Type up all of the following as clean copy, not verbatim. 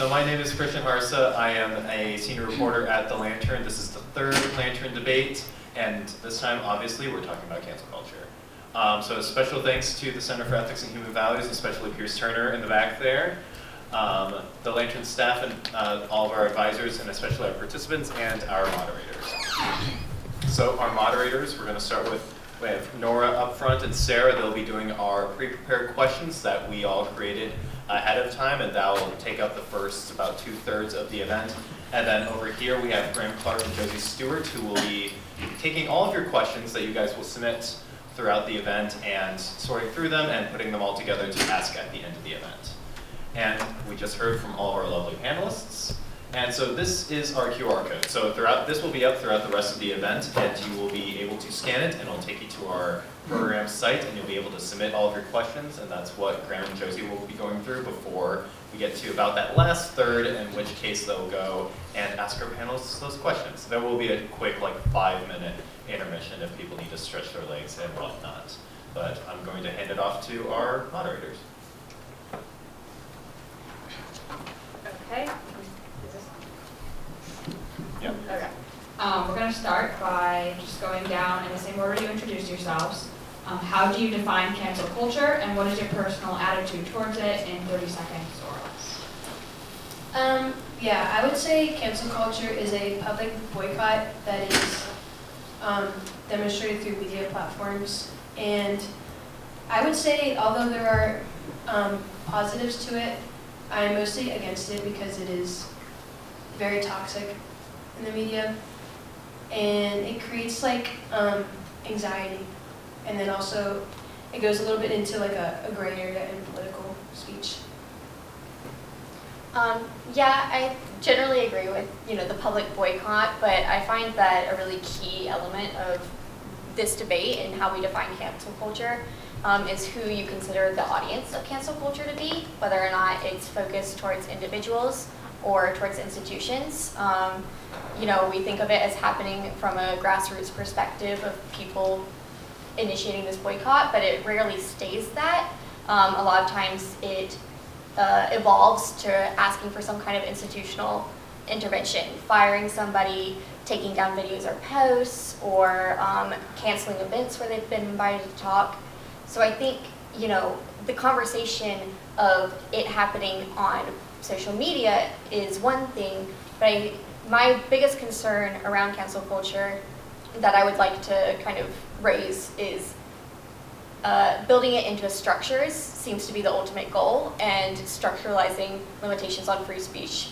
So my name is Christian Harsa. I am a senior reporter at The Lantern. This is the third Lantern debate, and this time, obviously, we're talking about cancel culture. So special thanks to the Center for Ethics and Human Values, especially Pierce Turner in the back there, the Lantern staff and all of our advisors, and especially our participants and our moderators. So our moderators, we're going to start with, we have Nora up front and Sarah. They'll be doing our pre-prepared questions that we all created ahead of time, and that will take up the first about 2/3 of the event. And then over here we have Graham Clark and Josie Stewart, who will be taking all of your questions that you guys will submit throughout the event and sorting through them and putting them all together to ask at the end of the event. And we just heard from all of our lovely panelists. And so this is our QR code. So this will be up throughout the rest of the event, and you will be able to scan it, and it'll take you to our program site, and you'll be able to submit all of your questions, and that's what Graham and Josie will be going through before we get to about that last third, in which case they'll go and ask our panelists those questions. There will be a quick 5-minute intermission if people need to stretch their legs and whatnot. But I'm going to hand it off to our moderators. Okay. Yep. Okay. We're going to start by just going down in the same order you introduced yourselves. How do you define cancel culture, and what is your personal attitude towards it in 30 seconds or less? Yeah, I would say cancel culture is a public boycott that is demonstrated through media platforms. And I would say, although there are positives to it, I'm mostly against it because it is very toxic in the media, and it creates anxiety, and then also it goes a little bit into a gray area in political speech. Yeah, I generally agree with the public boycott, but I find that a really key element of this debate and how we define cancel culture is who you consider the audience of cancel culture to be, whether or not it's focused towards individuals or towards institutions. We think of it as happening from a grassroots perspective of people initiating this boycott, but it rarely stays that. A lot of times it evolves to asking for some kind of institutional intervention, firing somebody, taking down videos or posts, or canceling events where they've been invited to talk. So I think, the conversation of it happening on social media is one thing, but my biggest concern around cancel culture that I would like to kind of raise is building it into structures seems to be the ultimate goal, and structuralizing limitations on free speech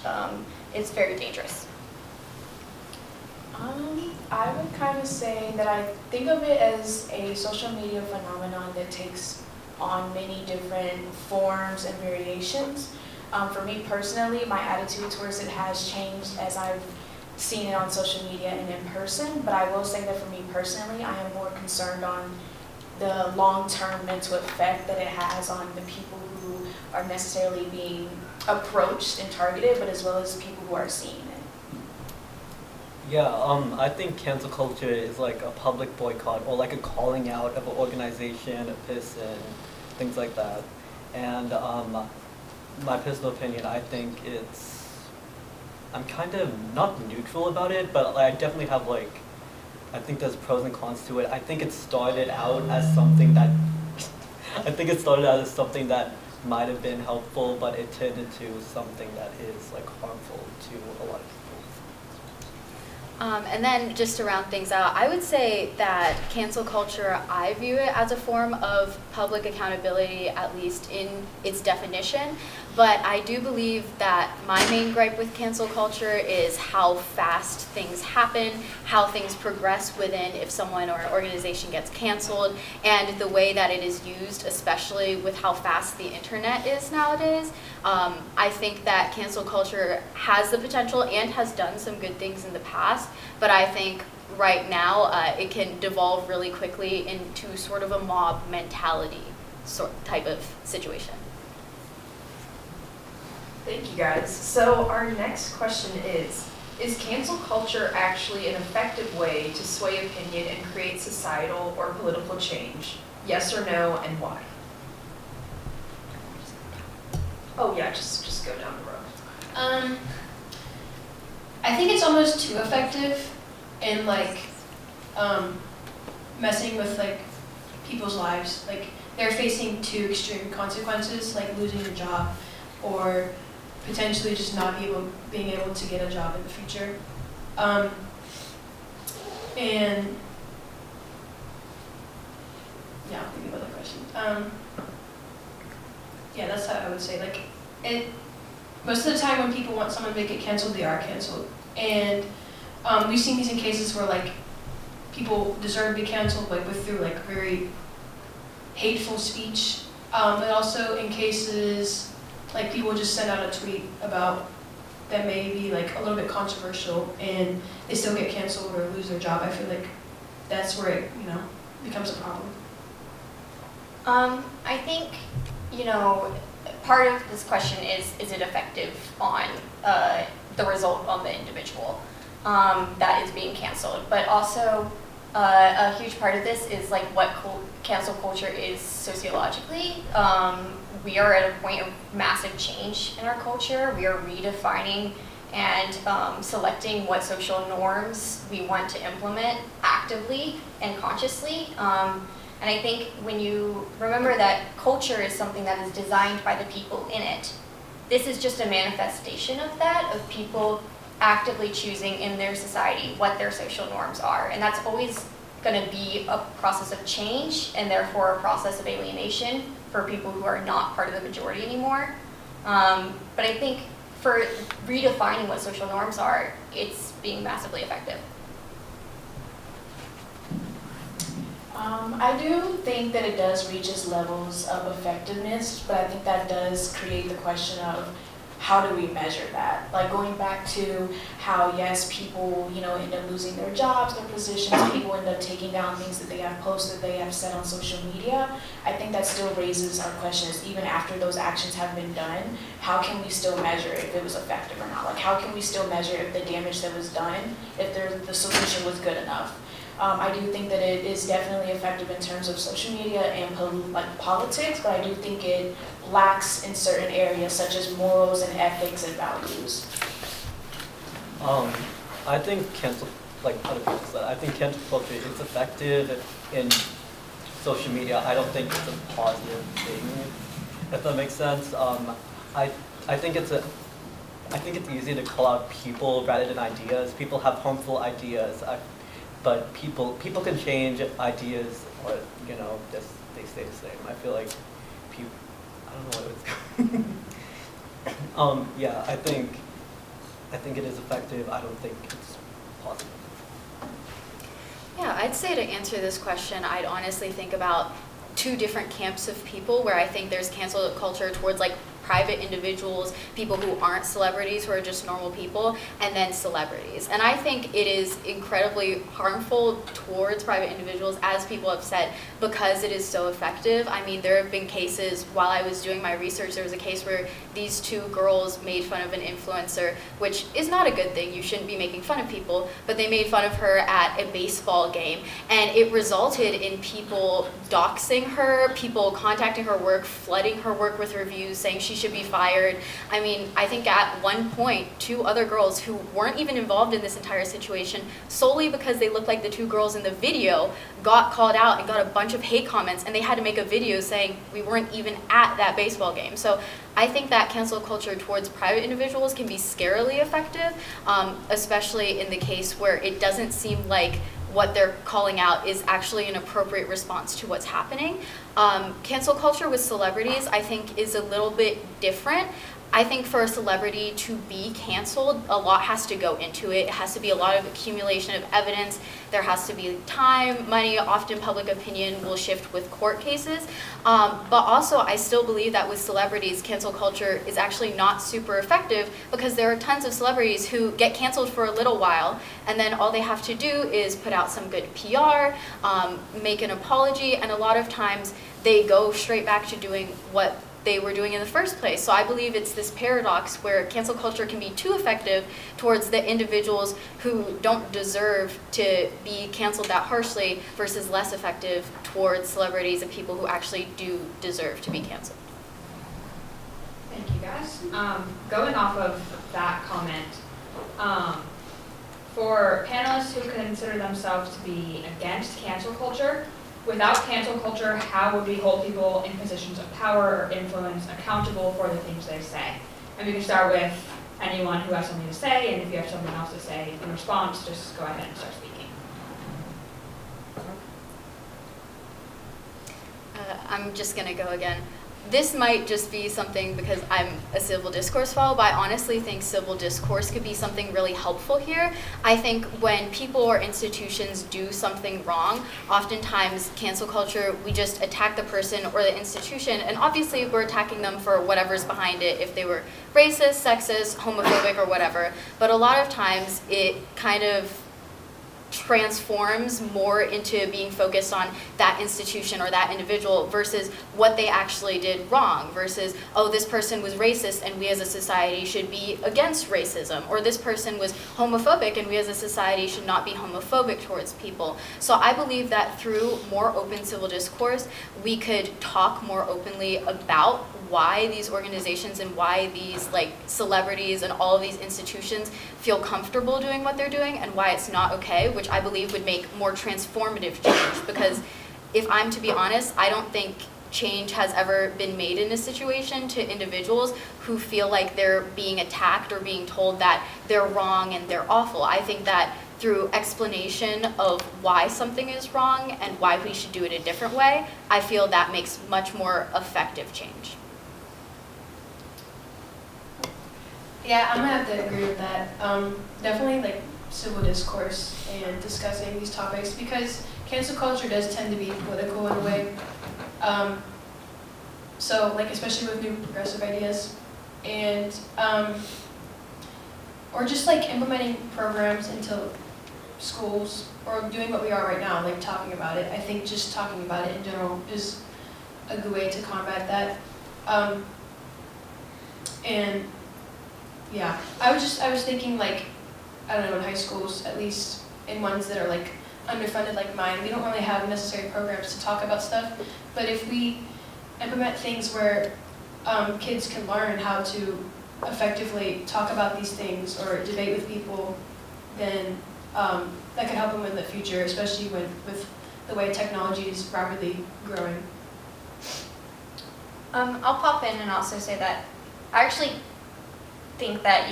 is very dangerous. I would kind of say that I think of it as a social media phenomenon that takes on many different forms and variations. For me personally, my attitude towards it has changed as I've seen it on social media and in person, but I will say that for me personally, I am more concerned on the long-term mental effect that it has on the people who are necessarily being approached and targeted, but as well as people who are seeing it. Yeah, I think cancel culture is like a public boycott or like a calling out of an organization, a person, things like that. And my personal opinion, I think I'm kind of not neutral about it, but I definitely have I think there's pros and cons to it. I think it started out as something that might have been helpful, but it turned into something that is harmful to a lot of people. And then just to round things out, I would say that cancel culture, I view it as a form of public accountability, at least in its definition. But I do believe that my main gripe with cancel culture is how fast things happen, how things progress within if someone or an organization gets canceled, and the way that it is used, especially with how fast the internet is nowadays. I think that cancel culture has the potential and has done some good things in the past, but I think right now it can devolve really quickly into sort of a mob mentality type of situation. Thank you guys. So our next question is cancel culture actually an effective way to sway opinion and create societal or political change? Yes or no, and why? Oh yeah, just go down the road. I think it's almost too effective in like messing with like people's lives. Like they're facing too extreme consequences, like losing a job or potentially just not being able to get a job in the future. And yeah, I'll think of another question. Yeah, that's how I would say. Like most of the time when people want someone to get canceled, they are canceled. And we've seen these in cases where like people deserve to be canceled, like through like very hateful speech. And also in cases like people just send out a tweet about that may be like a little bit controversial and they still get canceled or lose their job. I feel like that's where it, becomes a problem. I think, part of this question is it effective on the result on the individual that is being canceled? But also, a huge part of this is like what cancel culture is sociologically. We are at a point of massive change in our culture. We are redefining and selecting what social norms we want to implement actively and consciously. And I think when you remember that culture is something that is designed by the people in it, this is just a manifestation of that, of people actively choosing in their society what their social norms are. And that's always going to be a process of change and therefore a process of alienation for people who are not part of the majority anymore. But I think for redefining what social norms are, it's being massively effective. I do think that it does reach its levels of effectiveness, but I think that does create the question of how do we measure that? Like going back to how, yes, people, end up losing their jobs, their positions, people end up taking down things that they have posted, they have said on social media. I think that still raises our questions, even after those actions have been done, how can we still measure if it was effective or not? Like how can we still measure if the damage that was done, if the solution was good enough? I do think that it is definitely effective in terms of social media and politics, but I do think it lacks in certain areas such as morals and ethics and values. I think like other people said, I think cancel culture is effective in social media. I don't think it's a positive thing, if that makes sense. I think it's easy to call out people rather than ideas. People have harmful ideas. But people can change ideas, or just they stay the same. I feel like people. I don't know what it's called. Yeah, I think it is effective. I don't think it's positive. Yeah, I'd say to answer this question, I'd honestly think about two different camps of people where I think there's cancel culture towards like private individuals, people who aren't celebrities, who are just normal people, and then celebrities. And I think it is incredibly harmful towards private individuals, as people have said, because it is so effective. I mean, there have been cases, while I was doing my research, there was a case where these two girls made fun of an influencer, which is not a good thing. You shouldn't be making fun of people, but they made fun of her at a baseball game, and it resulted in people doxing her, people contacting her work, flooding her work with reviews, saying she should be fired. I mean, I think at one point, two other girls who weren't even involved in this entire situation, solely because they looked like the two girls in the video, got called out and got a bunch of hate comments, and they had to make a video saying we weren't even at that baseball game. So I think that cancel culture towards private individuals can be scarily effective, especially in the case where it doesn't seem like what they're calling out is actually an appropriate response to what's happening. Cancel culture with celebrities, I think, is a little bit different. I think for a celebrity to be canceled, a lot has to go into it. It has to be a lot of accumulation of evidence. There has to be time, money, often public opinion will shift with court cases. But also, I still believe that with celebrities, cancel culture is actually not super effective because there are tons of celebrities who get canceled for a little while, and then all they have to do is put out some good PR, make an apology, and a lot of times they go straight back to doing what they were doing in the first place. So I believe it's this paradox where cancel culture can be too effective towards the individuals who don't deserve to be canceled that harshly versus less effective towards celebrities and people who actually do deserve to be canceled. Thank you, guys. guys. Going off of that comment, for panelists who consider themselves to be against cancel culture, without cancel culture, how would we hold people in positions of power or influence accountable for the things they say? And we can start with anyone who has something to say, and if you have something else to say in response, just go ahead and start speaking. I'm just gonna go again. This might just be something because I'm a civil discourse fellow, but I honestly think civil discourse could be something really helpful here. I think when people or institutions do something wrong, oftentimes cancel culture, we just attack the person or the institution, and obviously we're attacking them for whatever's behind it, if they were racist, sexist, homophobic, or whatever. But a lot of times it kind of transforms more into being focused on that institution or that individual versus what they actually did wrong versus, oh, this person was racist and we as a society should be against racism, or this person was homophobic and we as a society should not be homophobic towards people. So I believe that through more open civil discourse, we could talk more openly about why these organizations and why these like celebrities and all of these institutions feel comfortable doing what they're doing and why it's not okay, which I believe would make more transformative change. Because if I'm to be honest, I don't think change has ever been made in a situation to individuals who feel like they're being attacked or being told that they're wrong and they're awful. I think that through explanation of why something is wrong and why we should do it a different way, I feel that makes much more effective change. Yeah, I'm gonna have to agree with that. Definitely like civil discourse and discussing these topics, because cancel culture does tend to be political in a way. So like especially with new progressive ideas, and or just like implementing programs into schools, or doing what we are right now, like talking about it. I think just talking about it in general is a good way to combat that. And yeah, I was thinking like, I don't know, in high schools, at least in ones that are like underfunded like mine, we don't really have necessary programs to talk about stuff. But if we implement things where kids can learn how to effectively talk about these things or debate with people, then that could help them in the future, especially with the way technology is rapidly growing. I'll pop in and also say that I actually think that,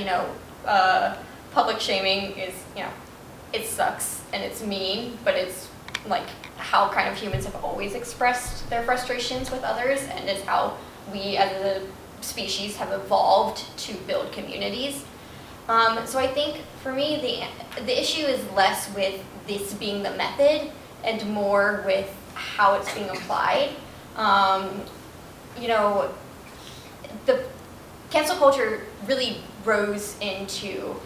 public shaming is, it sucks and it's mean, but it's like how kind of humans have always expressed their frustrations with others, and it's how we as a species have evolved to build communities. So I think for me, the issue is less with this being the method and more with how it's being applied. The cancel culture really rose into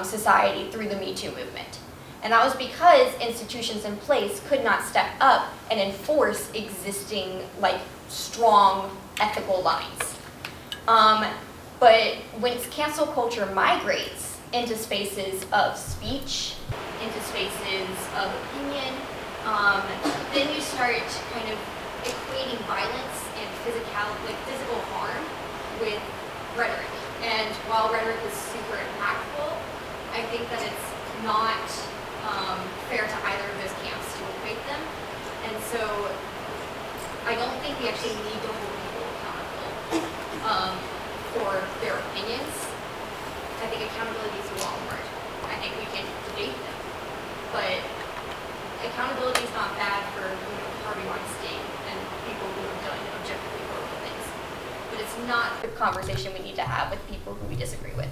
society through the Me Too movement. And that was because institutions in place could not step up and enforce existing, like, strong ethical lines. But when cancel culture migrates into spaces of speech, into spaces of opinion, then you start kind of equating violence and physical harm with rhetoric. And while rhetoric is super impactful, I think that it's not fair to either of those camps to equate them. And so I don't think we actually need to hold people accountable for their opinions. I think accountability is the wrong word. I think we can debate them. But accountability is not bad for Harvey Weinstein and people who have done objectively horrible things. But it's not the conversation we need to have with people who we disagree with.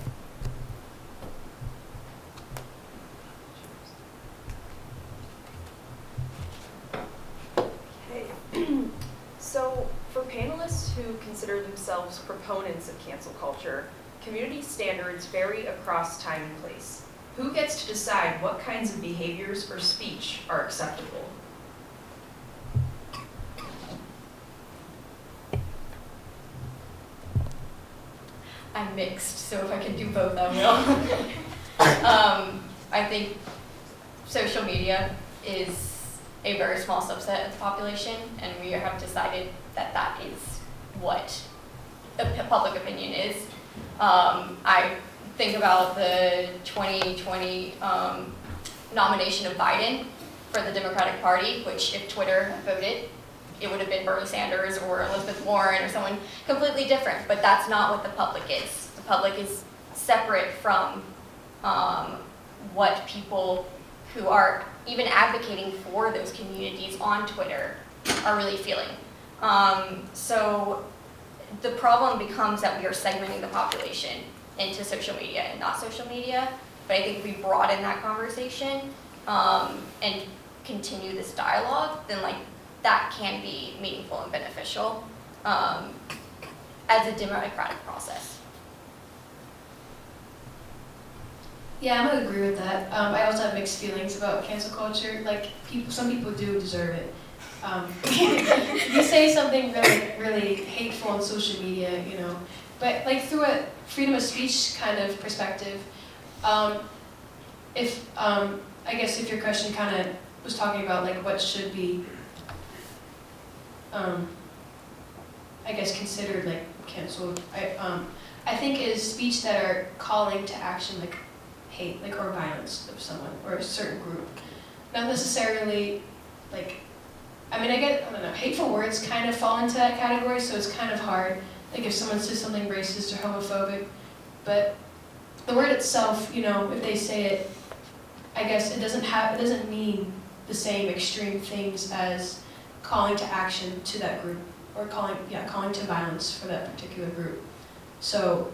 So, for panelists who consider themselves proponents of cancel culture, community standards vary across time and place. Who gets to decide what kinds of behaviors or speech are acceptable? I'm mixed, so if I can do both, I will. I think social media is a very small subset of the population, and we have decided that that is what public opinion is. I think about the 2020 nomination of Biden for the Democratic Party, which if Twitter had voted, it would have been Bernie Sanders or Elizabeth Warren or someone completely different, but that's not what the public is. The public is separate from what people who are even advocating for those communities on Twitter are really feeling. So the problem becomes that we are segmenting the population into social media and not social media, but I think if we broaden that conversation and continue this dialogue, then like that can be meaningful and beneficial as a democratic process. Yeah, I'm gonna agree with that. I also have mixed feelings about cancel culture. Like, some people do deserve it. You say something really hateful on social media, you know, but like through a freedom of speech kind of perspective, if I guess if your question kind of was talking about like what should be, I guess considered like canceled, I think is speech that are calling to action like hate, like or violence of someone or a certain group, not necessarily like. I mean, I don't know, hateful words kind of fall into that category, so it's kind of hard. Like if someone says something racist or homophobic, but the word itself, you know, if they say it, I guess it doesn't mean the same extreme things as calling to action to that group or calling to violence for that particular group. So,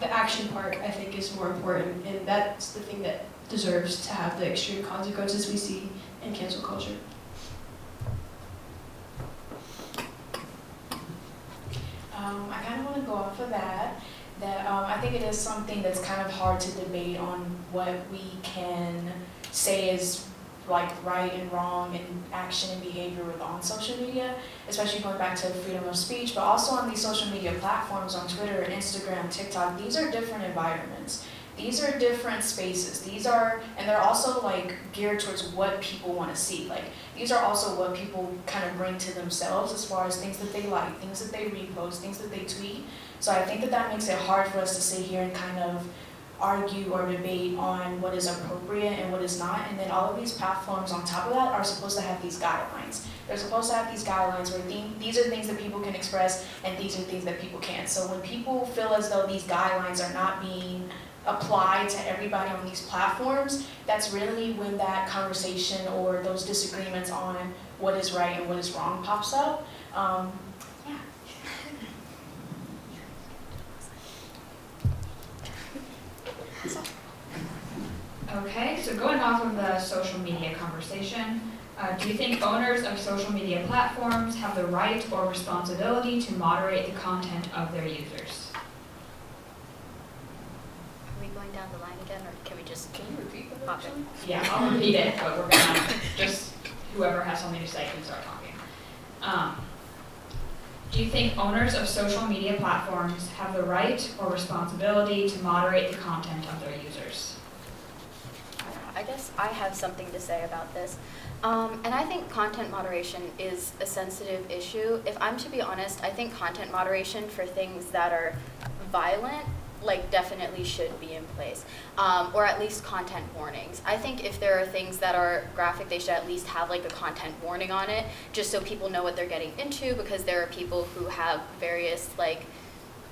the action part I think is more important, and that's the thing that deserves to have the extreme consequences we see in cancel culture. I kind of want to go off of that I think it is something that's kind of hard to debate on what we can say is like right and wrong and action and behavior on social media, especially going back to freedom of speech, but also on these social media platforms on Twitter, Instagram, TikTok. These are different environments. These are different spaces. And they're also like geared towards what people want to see. Like these are also what people kind of bring to themselves as far as things that they like, things that they repost, things that they tweet. So I think that makes it hard for us to sit here and kind of argue or debate on what is appropriate and what is not. And then all of these platforms on top of that are supposed to have these guidelines. They're supposed to have these guidelines where these are things that people can express and these are things that people can't. So when people feel as though these guidelines are not being applied to everybody on these platforms, that's really when that conversation or those disagreements on what is right and what is wrong pops up. Okay, so going off of the social media conversation, do you think owners of social media platforms have the right or responsibility to moderate the content of their users? Are we going down the line again, or can we just? Can you repeat the pop it? question? Yeah, I'll repeat it, but we're gonna just, whoever has something to say can start talking. Do you think owners of social media platforms have the right or responsibility to moderate the content of their users? I guess I have something to say about this. And I think content moderation is a sensitive issue. If I'm to be honest, I think content moderation for things that are violent, like definitely should be in place, or at least content warnings. I think if there are things that are graphic, they should at least have like a content warning on it, just so people know what they're getting into, because there are people who have various like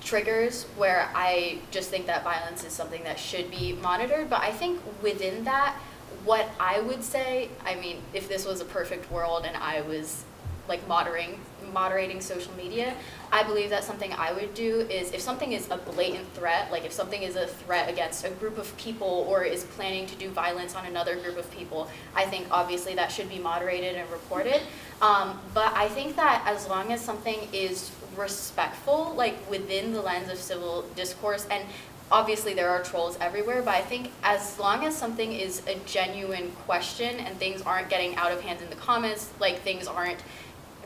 triggers where I just think that violence is something that should be monitored. But I think within that, what I would say, I mean, if this was a perfect world and I was like moderating social media, I believe that something I would do is if something is a blatant threat, like if something is a threat against a group of people or is planning to do violence on another group of people, I think obviously that should be moderated and reported. But I think that as long as something is respectful, like within the lens of civil discourse, and obviously there are trolls everywhere, but I think as long as something is a genuine question and things aren't getting out of hand in the comments, like things aren't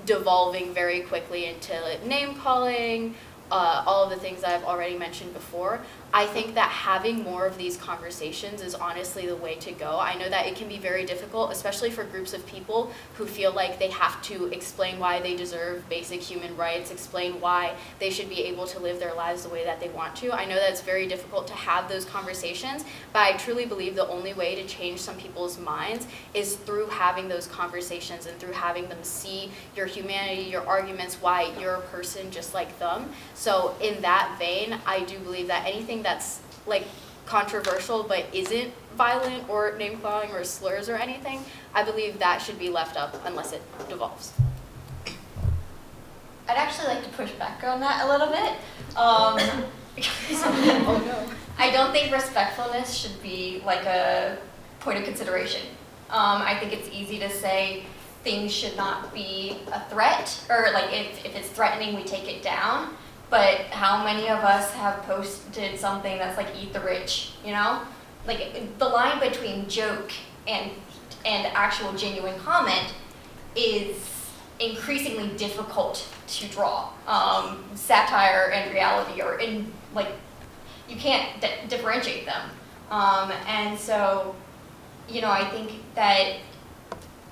devolving very quickly into name calling all of the things that I've already mentioned before, I think that having more of these conversations is honestly the way to go. I know that it can be very difficult, especially for groups of people who feel like they have to explain why they deserve basic human rights, explain why they should be able to live their lives the way that they want to. I know that it's very difficult to have those conversations, but I truly believe the only way to change some people's minds is through having those conversations and through having them see your humanity, your arguments, why you're a person just like them. So in that vein, I do believe that anything that's like controversial but isn't violent or name-calling or slurs or anything, I believe that should be left up unless it devolves. I'd actually like to push back on that a little bit. Oh no. I don't think respectfulness should be like a point of consideration. I think it's easy to say things should not be a threat, or like if it's threatening, we take it down. But how many of us have posted something that's like eat the rich, you know? Like the line between joke and actual genuine comment is increasingly difficult to draw. Satire and reality are in, like, you can't differentiate them. And so, you know, I think that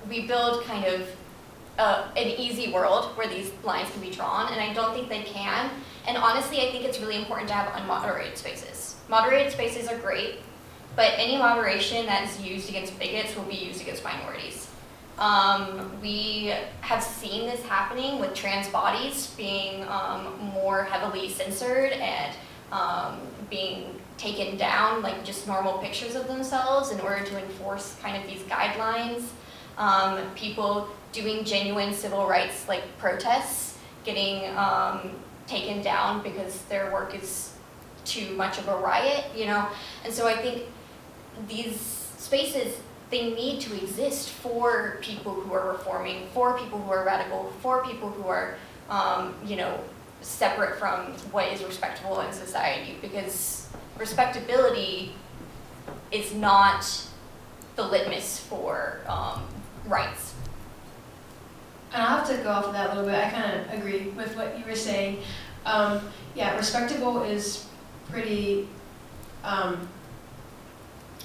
we build kind of an easy world where these lines can be drawn, and I don't think they can. And honestly, I think it's really important to have unmoderated spaces. Moderated spaces are great, but any moderation that is used against bigots will be used against minorities. We have seen this happening with trans bodies being more heavily censored and being taken down, like just normal pictures of themselves in order to enforce kind of these guidelines. People doing genuine civil rights like protests getting taken down because their work is too much of a riot, you know? And so I think these spaces, they need to exist for people who are reforming, for people who are radical, for people who are, you know, separate from what is respectable in society, because respectability is not the litmus for rights. And I'll have to go off of that a little bit. I kind of agree with what you were saying. Yeah, respectable is pretty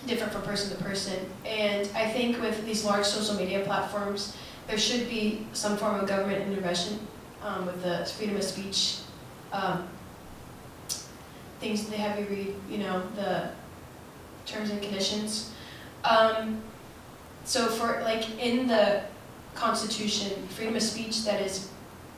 different from person to person. And I think with these large social media platforms, there should be some form of government intervention with the freedom of speech things they have you read, you know, the terms and conditions. So for, like, in the Constitution, freedom of speech that is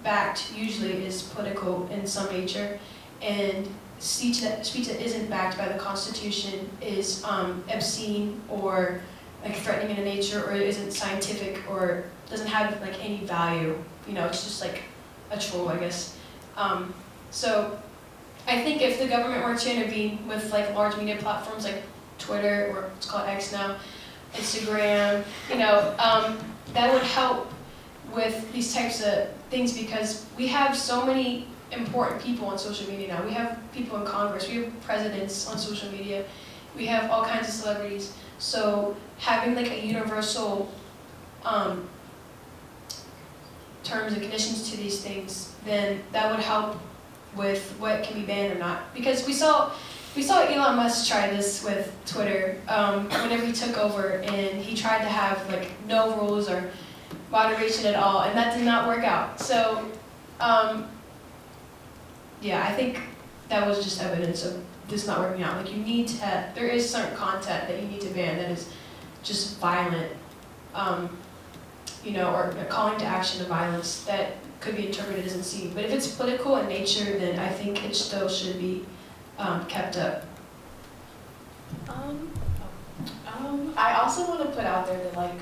backed usually is political in some nature, and speech that isn't backed by the Constitution is obscene or like threatening in nature, or isn't scientific, or doesn't have like any value. You know, it's just like a troll, I guess. So I think if the government were to intervene with like large media platforms like Twitter, or it's called X now, Instagram, you know, that would help with these types of things, because we have so many important people on social media now. We have people in Congress, we have presidents on social media, we have all kinds of celebrities. So having like a universal terms and conditions to these things, then that would help with what can be banned or not. Because we saw Elon Musk try this with Twitter whenever he took over, and he tried to have like no rules or moderation at all, and that did not work out. So yeah, I think that was just evidence of this not working out. Like, you need to, there is certain content that you need to ban that is just violent, you know, or calling to action of violence that could be interpreted as obscene. But if it's political in nature, then I think it still should be kept up. I also want to put out there that, like,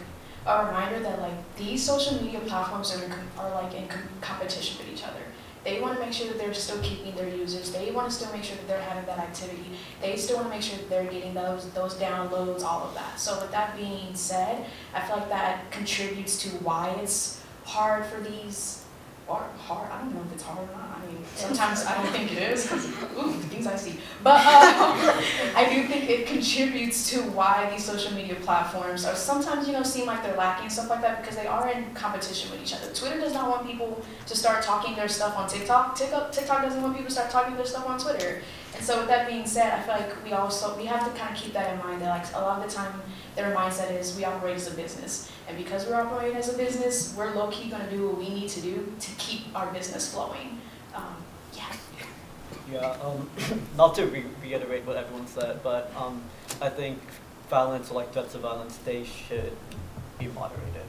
a reminder that, like, these social media platforms are like in competition with each other. They want to make sure that they're still keeping their users. They want to still make sure that they're having that activity. They still want to make sure that they're getting those downloads, all of that. So with that being said, I feel like that contributes to why it's hard for these, or hard, I don't know if it's hard or not. I mean, sometimes I don't think it is, because, ooh, the things I see. But I I do think it contributes to why these social media platforms are sometimes, seem like they're lacking and stuff like that because they are in competition with each other. Twitter does not want people to start talking their stuff on TikTok. TikTok doesn't want people to start talking their stuff on Twitter. And so with that being said, I feel like we have to kind of keep that in mind, that like a lot of the time their mindset is we operate as a business. And because we're operating as a business, we're low-key going to do what we need to do to keep our business flowing. Yeah, not to reiterate what everyone said, but I think violence or like threats of violence, they should be moderated,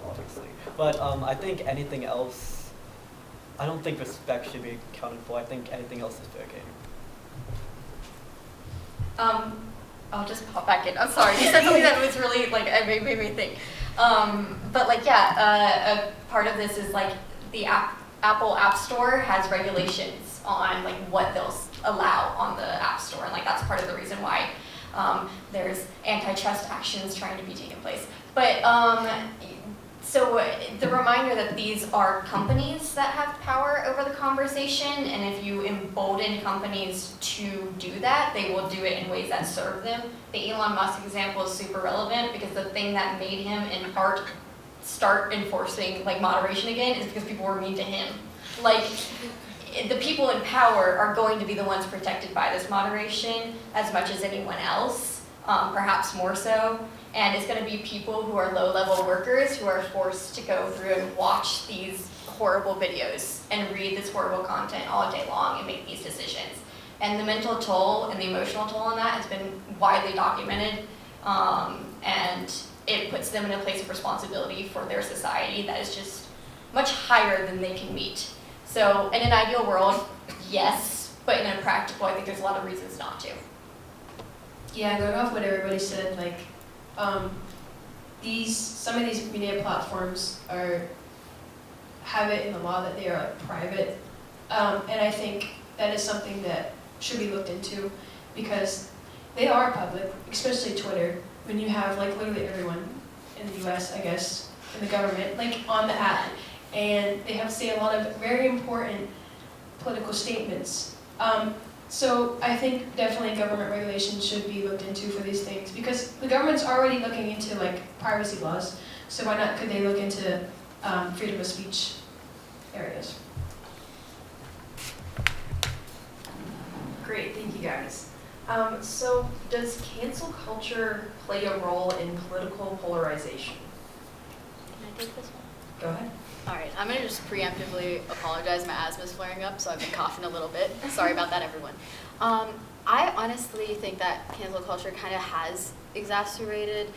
obviously. But I think anything else, I don't think respect should be accounted for. I think anything else is fair game. I'll just pop back in. I'm sorry. You said something that was really like it made me think. But like a part of this is like the Apple App Store has regulations on like what they'll allow on the App Store, and like that's part of the reason why there's antitrust actions trying to be taken place. But so the reminder that these are companies that have power over the conversation, and if you embolden companies to do that, they will do it in ways that serve them. The Elon Musk example is super relevant because the thing that made him in part start enforcing like moderation again is because people were mean to him. Like the people in power are going to be the ones protected by this moderation as much as anyone else, perhaps more so. And it's going to be people who are low-level workers who are forced to go through and watch these horrible videos and read this horrible content all day long and make these decisions. And the mental toll and the emotional toll on that has been widely documented, and it puts them in a place of responsibility for their society that is just much higher than they can meet. So in an ideal world, yes, but in a practical, I think there's a lot of reasons not to. Yeah, going off what everybody said, like some of these media platforms have it in the law that they are like private, and I think that is something that should be looked into because they are public, especially Twitter. When you have like literally everyone in the U.S., I guess, in the government, like on the app, and they have to say a lot of very important political statements. So I think definitely government regulation should be looked into for these things because the government's already looking into like privacy laws. So why not could they look into freedom of speech areas? Great, thank you guys. So does cancel culture play a role in political polarization? Can I take this one? Go ahead. All right, I'm gonna just preemptively apologize. My asthma's flaring up, so I've been coughing a little bit. Sorry about that, everyone. I honestly think that cancel culture kind of has exacerbated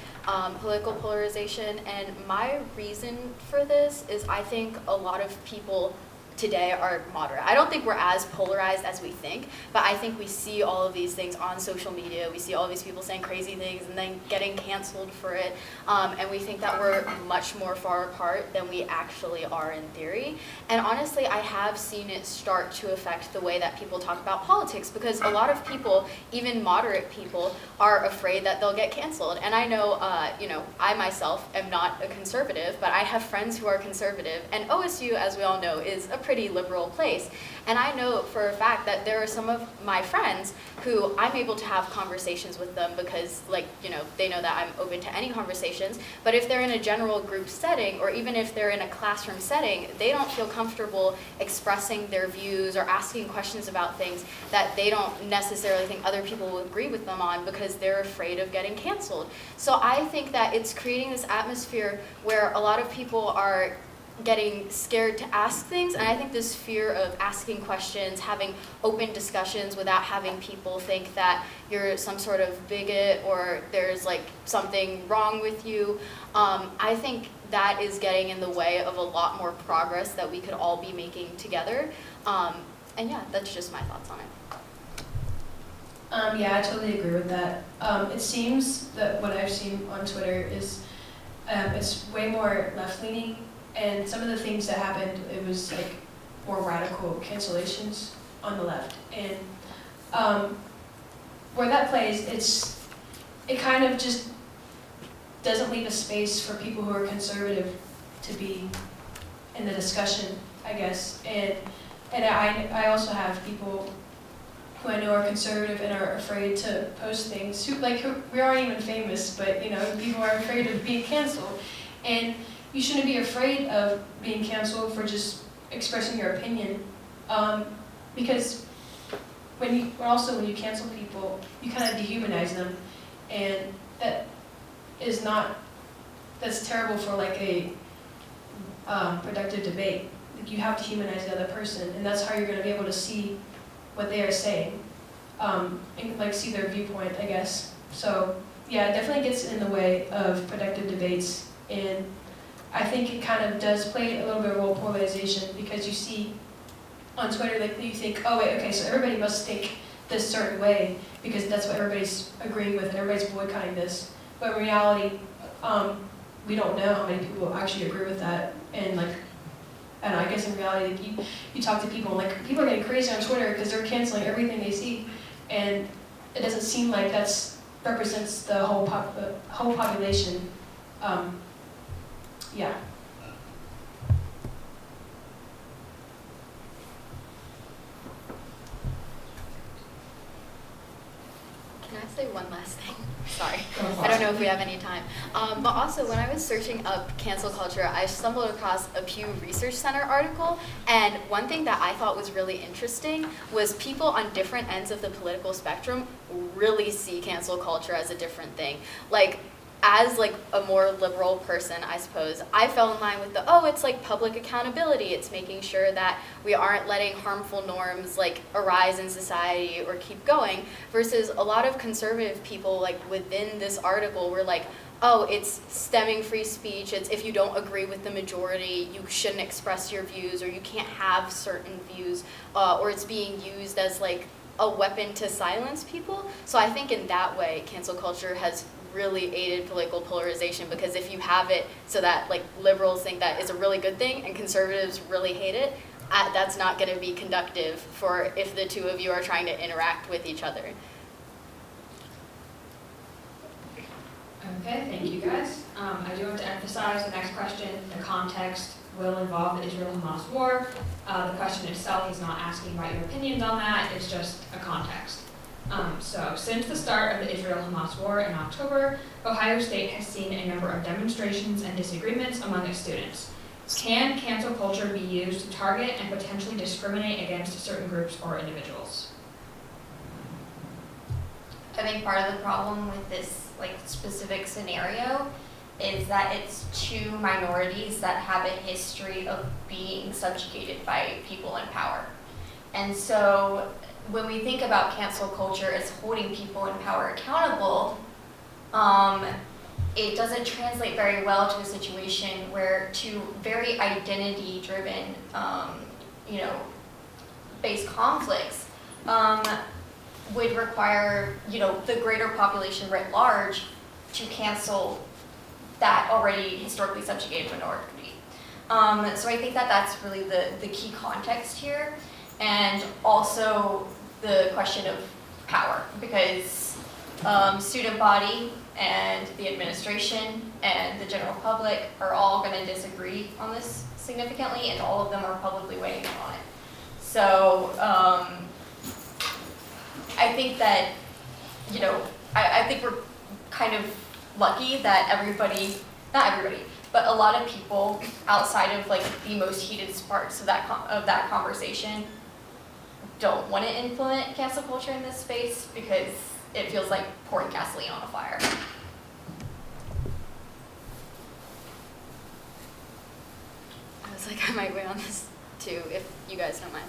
political polarization, and my reason for this is I think a lot of people today are moderate. I don't think we're as polarized as we think, but I think we see all of these things on social media. We see all these people saying crazy things and then getting canceled for it, and we think that we're much more far apart than we actually are in theory. And honestly, I have seen it start to affect the way that people talk about politics because a lot of people, even moderate people, are afraid that they'll get canceled. And I know, I myself am not a conservative, but I have friends who are conservative, and OSU, as we all know, is a pretty liberal place. And I know for a fact that there are some of my friends who I'm able to have conversations with them because, they know that I'm open to any conversations. But if they're in a general group setting, or even if they're in a classroom setting, they don't feel comfortable expressing their views or asking questions about things that they don't necessarily think other people will agree with them on because they're afraid of getting canceled. So I think that it's creating this atmosphere where a lot of people are getting scared to ask things, and I think this fear of asking questions, having open discussions without having people think that you're some sort of bigot or there's something wrong with you, I think that is getting in the way of a lot more progress that we could all be making together. And yeah, that's just my thoughts on it. Yeah, I totally agree with that. It seems that what I've seen on Twitter is it's way more left-leaning. And some of the things that happened, it was more radical cancellations on the left. And where that plays, it kind of just doesn't leave a space for people who are conservative to be in the discussion, I guess. And I also have people who I know are conservative and are afraid to post things. We aren't even famous, but you know, people are afraid of being canceled. And you shouldn't be afraid of being canceled for just expressing your opinion, because when you cancel people, you kind of dehumanize them, and that's terrible for like a productive debate. Like, you have to humanize the other person, and that's how you're going to be able to see what they are saying, and like see their viewpoint, I guess. So yeah, it definitely gets in the way of productive debates, and I think it kind of does play a little bit of role polarization, because you see on Twitter, like, you think, oh wait, okay, so everybody must think this certain way because that's what everybody's agreeing with and everybody's boycotting this. But in reality, we don't know how many people actually agree with that. And like, I don't know, I guess in reality, like, you talk to people, and like, people are getting crazy on Twitter because they're canceling everything they see, and it doesn't seem like represents the whole population. Yeah. Can I say one last thing? Sorry, I don't know if we have any time. But also, when I was searching up cancel culture, I stumbled across a Pew Research Center article, and one thing that I thought was really interesting was people on different ends of the political spectrum really see cancel culture as a different thing. Like, as like a more liberal person, I suppose, I fell in line with it's like public accountability. It's making sure that we aren't letting harmful norms like arise in society or keep going, versus a lot of conservative people like within this article were like, oh, it's stemming free speech. It's if you don't agree with the majority, you shouldn't express your views, or you can't have certain views, or it's being used as like a weapon to silence people. So I think in that way, cancel culture has really aided political polarization, because if you have it so that like liberals think that it's a really good thing and conservatives really hate it, that's not going to be conductive for if the two of you are trying to interact with each other. Okay, thank you guys. I do want to emphasize the next question, the context will involve the Israel-Hamas war. The question itself is not asking about your opinions on that, it's just a context. So since the start of the Israel-Hamas war in October, Ohio State has seen a number of demonstrations and disagreements among its students. Can cancel culture be used to target and potentially discriminate against certain groups or individuals? I think part of the problem with this like specific scenario is that it's two minorities that have a history of being subjugated by people in power. And so when we think about cancel culture as holding people in power accountable, it doesn't translate very well to a situation where two very identity-driven, based conflicts would require, the greater population writ large to cancel that already historically subjugated minority. So I think that that's really the key context here. And also the question of power, because student body and the administration and the general public are all going to disagree on this significantly, and all of them are publicly weighing in on it. So I think that, I think we're kind of lucky that not everybody, but a lot of people outside of like the most heated parts of that conversation don't want to implement cancel culture in this space, because it feels like pouring gasoline on a fire. I was like, I might weigh on this too, if you guys don't mind.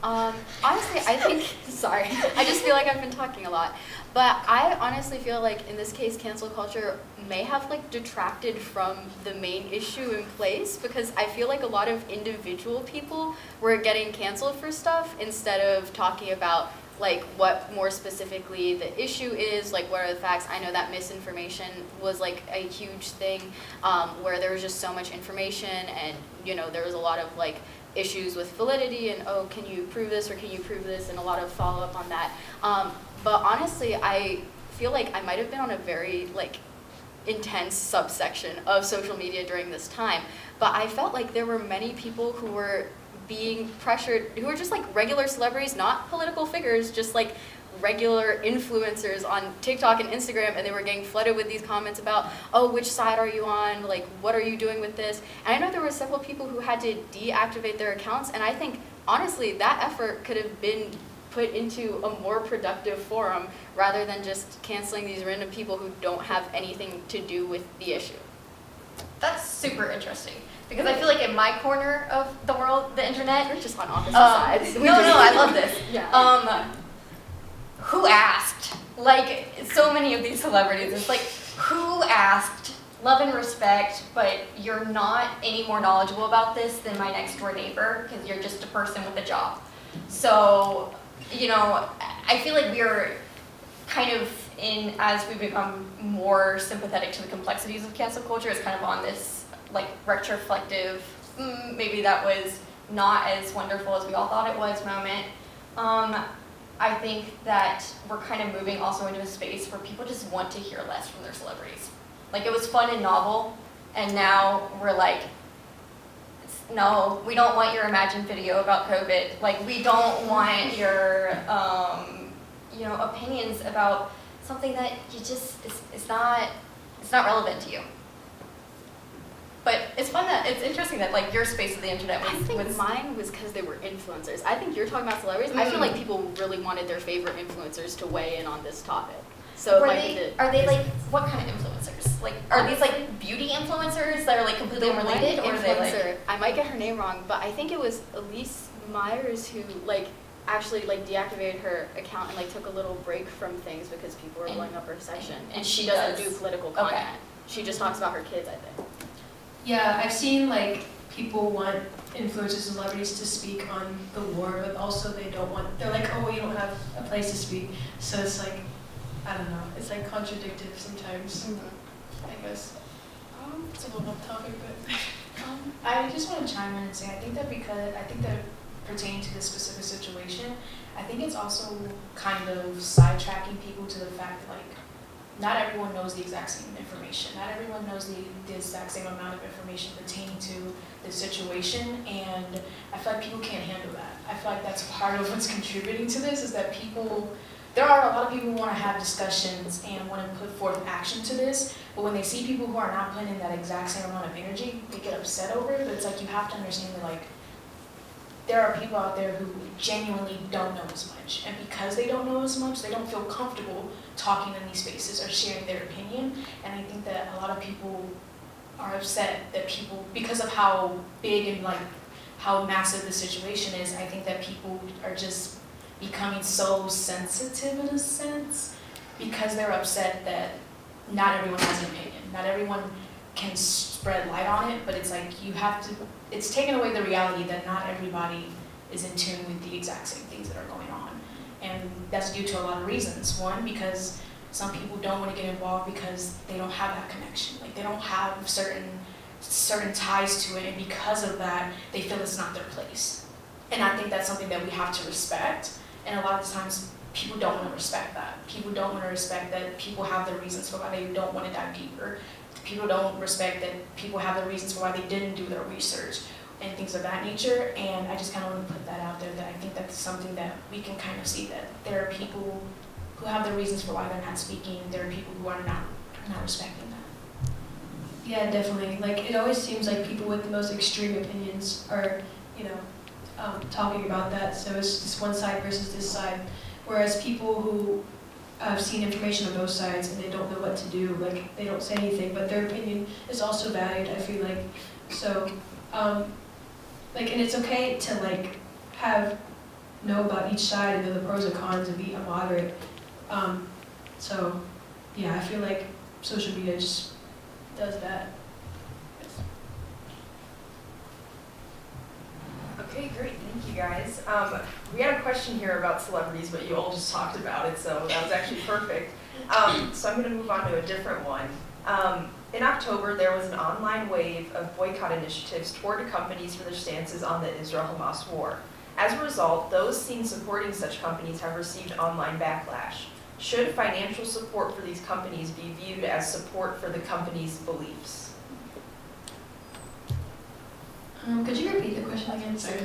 Honestly, I think, sorry, I just feel like I've been talking a lot. But I honestly feel like in this case, cancel culture may have like detracted from the main issue in place, because I feel like a lot of individual people were getting canceled for stuff instead of talking about like what more specifically the issue is, like what are the facts. I know that misinformation was like a huge thing, where there was just so much information, and there was a lot of like issues with validity and, oh, can you prove this or can you prove this, and a lot of follow-up on that. But honestly, I feel like I might have been on a very like intense subsection of social media during this time, but I felt like there were many people who were being pressured, who are just like regular celebrities, not political figures, just like regular influencers on TikTok and Instagram, and they were getting flooded with these comments about, oh, which side are you on? Like, what are you doing with this? And I know there were several people who had to deactivate their accounts, and I think, honestly, that effort could have been put into a more productive forum rather than just canceling these random people who don't have anything to do with the issue. That's super interesting, because I feel like in my corner of the world, the internet, We're just on opposite sides. no, I love this. Yeah. Who asked? Like, so many of these celebrities, it's like, who asked? Love and respect, but you're not any more knowledgeable about this than my next door neighbor, because you're just a person with a job. So, you know, I feel like we're kind of as we become more sympathetic to the complexities of cancel culture, it's kind of on this, like, retroflective, maybe that was not as wonderful as we all thought it was moment. I think that we're kind of moving also into a space where people just want to hear less from their celebrities. Like, it was fun and novel, and now we're like, no, we don't want your imagined video about COVID. Like, we don't want your, you know, opinions about something that you just, it's not relevant to you. But it's fun that, it's interesting that, like, your space of the internet was... I think mine was because they were influencers. I think you're talking about celebrities. I feel like people really wanted their favorite influencers to weigh in on this topic. So are they like, what kind of influencers? Like, are these like beauty influencers that are like completely unrelated, or are they like? I might get her name wrong, but I think it was Elise Myers who like actually like deactivated her account and like took a little break from things because people were blowing up her section. And she doesn't do political content. Okay. She just talks about her kids, I think. Yeah, I've seen like people want influencers and celebrities to speak on the war, but also they don't want, they're like, oh, well, you don't have a place to speak. So it's like, I don't know, it's like contradictory sometimes, I guess. It's a little off topic, but. I just want to chime in and say, I think that pertaining to this specific situation, I think it's also kind of sidetracking people to the fact that, like, not everyone knows the exact same information. Not everyone knows the exact same amount of information pertaining to the situation, and I feel like people can't handle that. I feel like that's part of what's contributing to this, is that there are a lot of people who want to have discussions and want to put forth action to this, but when they see people who are not putting in that exact same amount of energy, they get upset over it. But it's like, you have to understand that, like, there are people out there who genuinely don't know as much, and because they don't know as much, they don't feel comfortable talking in these spaces or sharing their opinion. And I think that a lot of people are upset that people, because of how big and like how massive the situation is, I think that people are just becoming so sensitive in a sense, because they're upset that not everyone has an opinion. Not everyone can spread light on it, but it's like, it's taken away the reality that not everybody is in tune with the exact same things that are going on. And that's due to a lot of reasons. One, because some people don't want to get involved because they don't have that connection. Like, they don't have certain ties to it, and because of that, they feel it's not their place. And I think that's something that we have to respect. And a lot of times, people don't want to respect that. People don't want to respect that people have their reasons for why they don't want to dive deeper. People don't respect that people have their reasons for why they didn't do their research and things of that nature. And I just kind of want to put that out there, that I think that's something that we can kind of see, that there are people who have their reasons for why they're not speaking. There are people who are not respecting that. Yeah, definitely. Like, it always seems like people with the most extreme opinions are, talking about that. So it's just one side versus this side. Whereas people who have seen information on both sides and they don't know what to do, like, they don't say anything, but their opinion is also valued, I feel like. So, and it's okay to, know about each side and know the pros and cons and be a moderate. So, yeah, I feel like social media just does that. Okay, great, thank you guys. We had a question here about celebrities, but you all just talked about it, so that was actually perfect. So I'm gonna move on to a different one. In October, there was an online wave of boycott initiatives toward companies for their stances on the Israel-Hamas war. As a result, those seen supporting such companies have received online backlash. Should financial support for these companies be viewed as support for the company's beliefs? Could you repeat the question again? Sorry,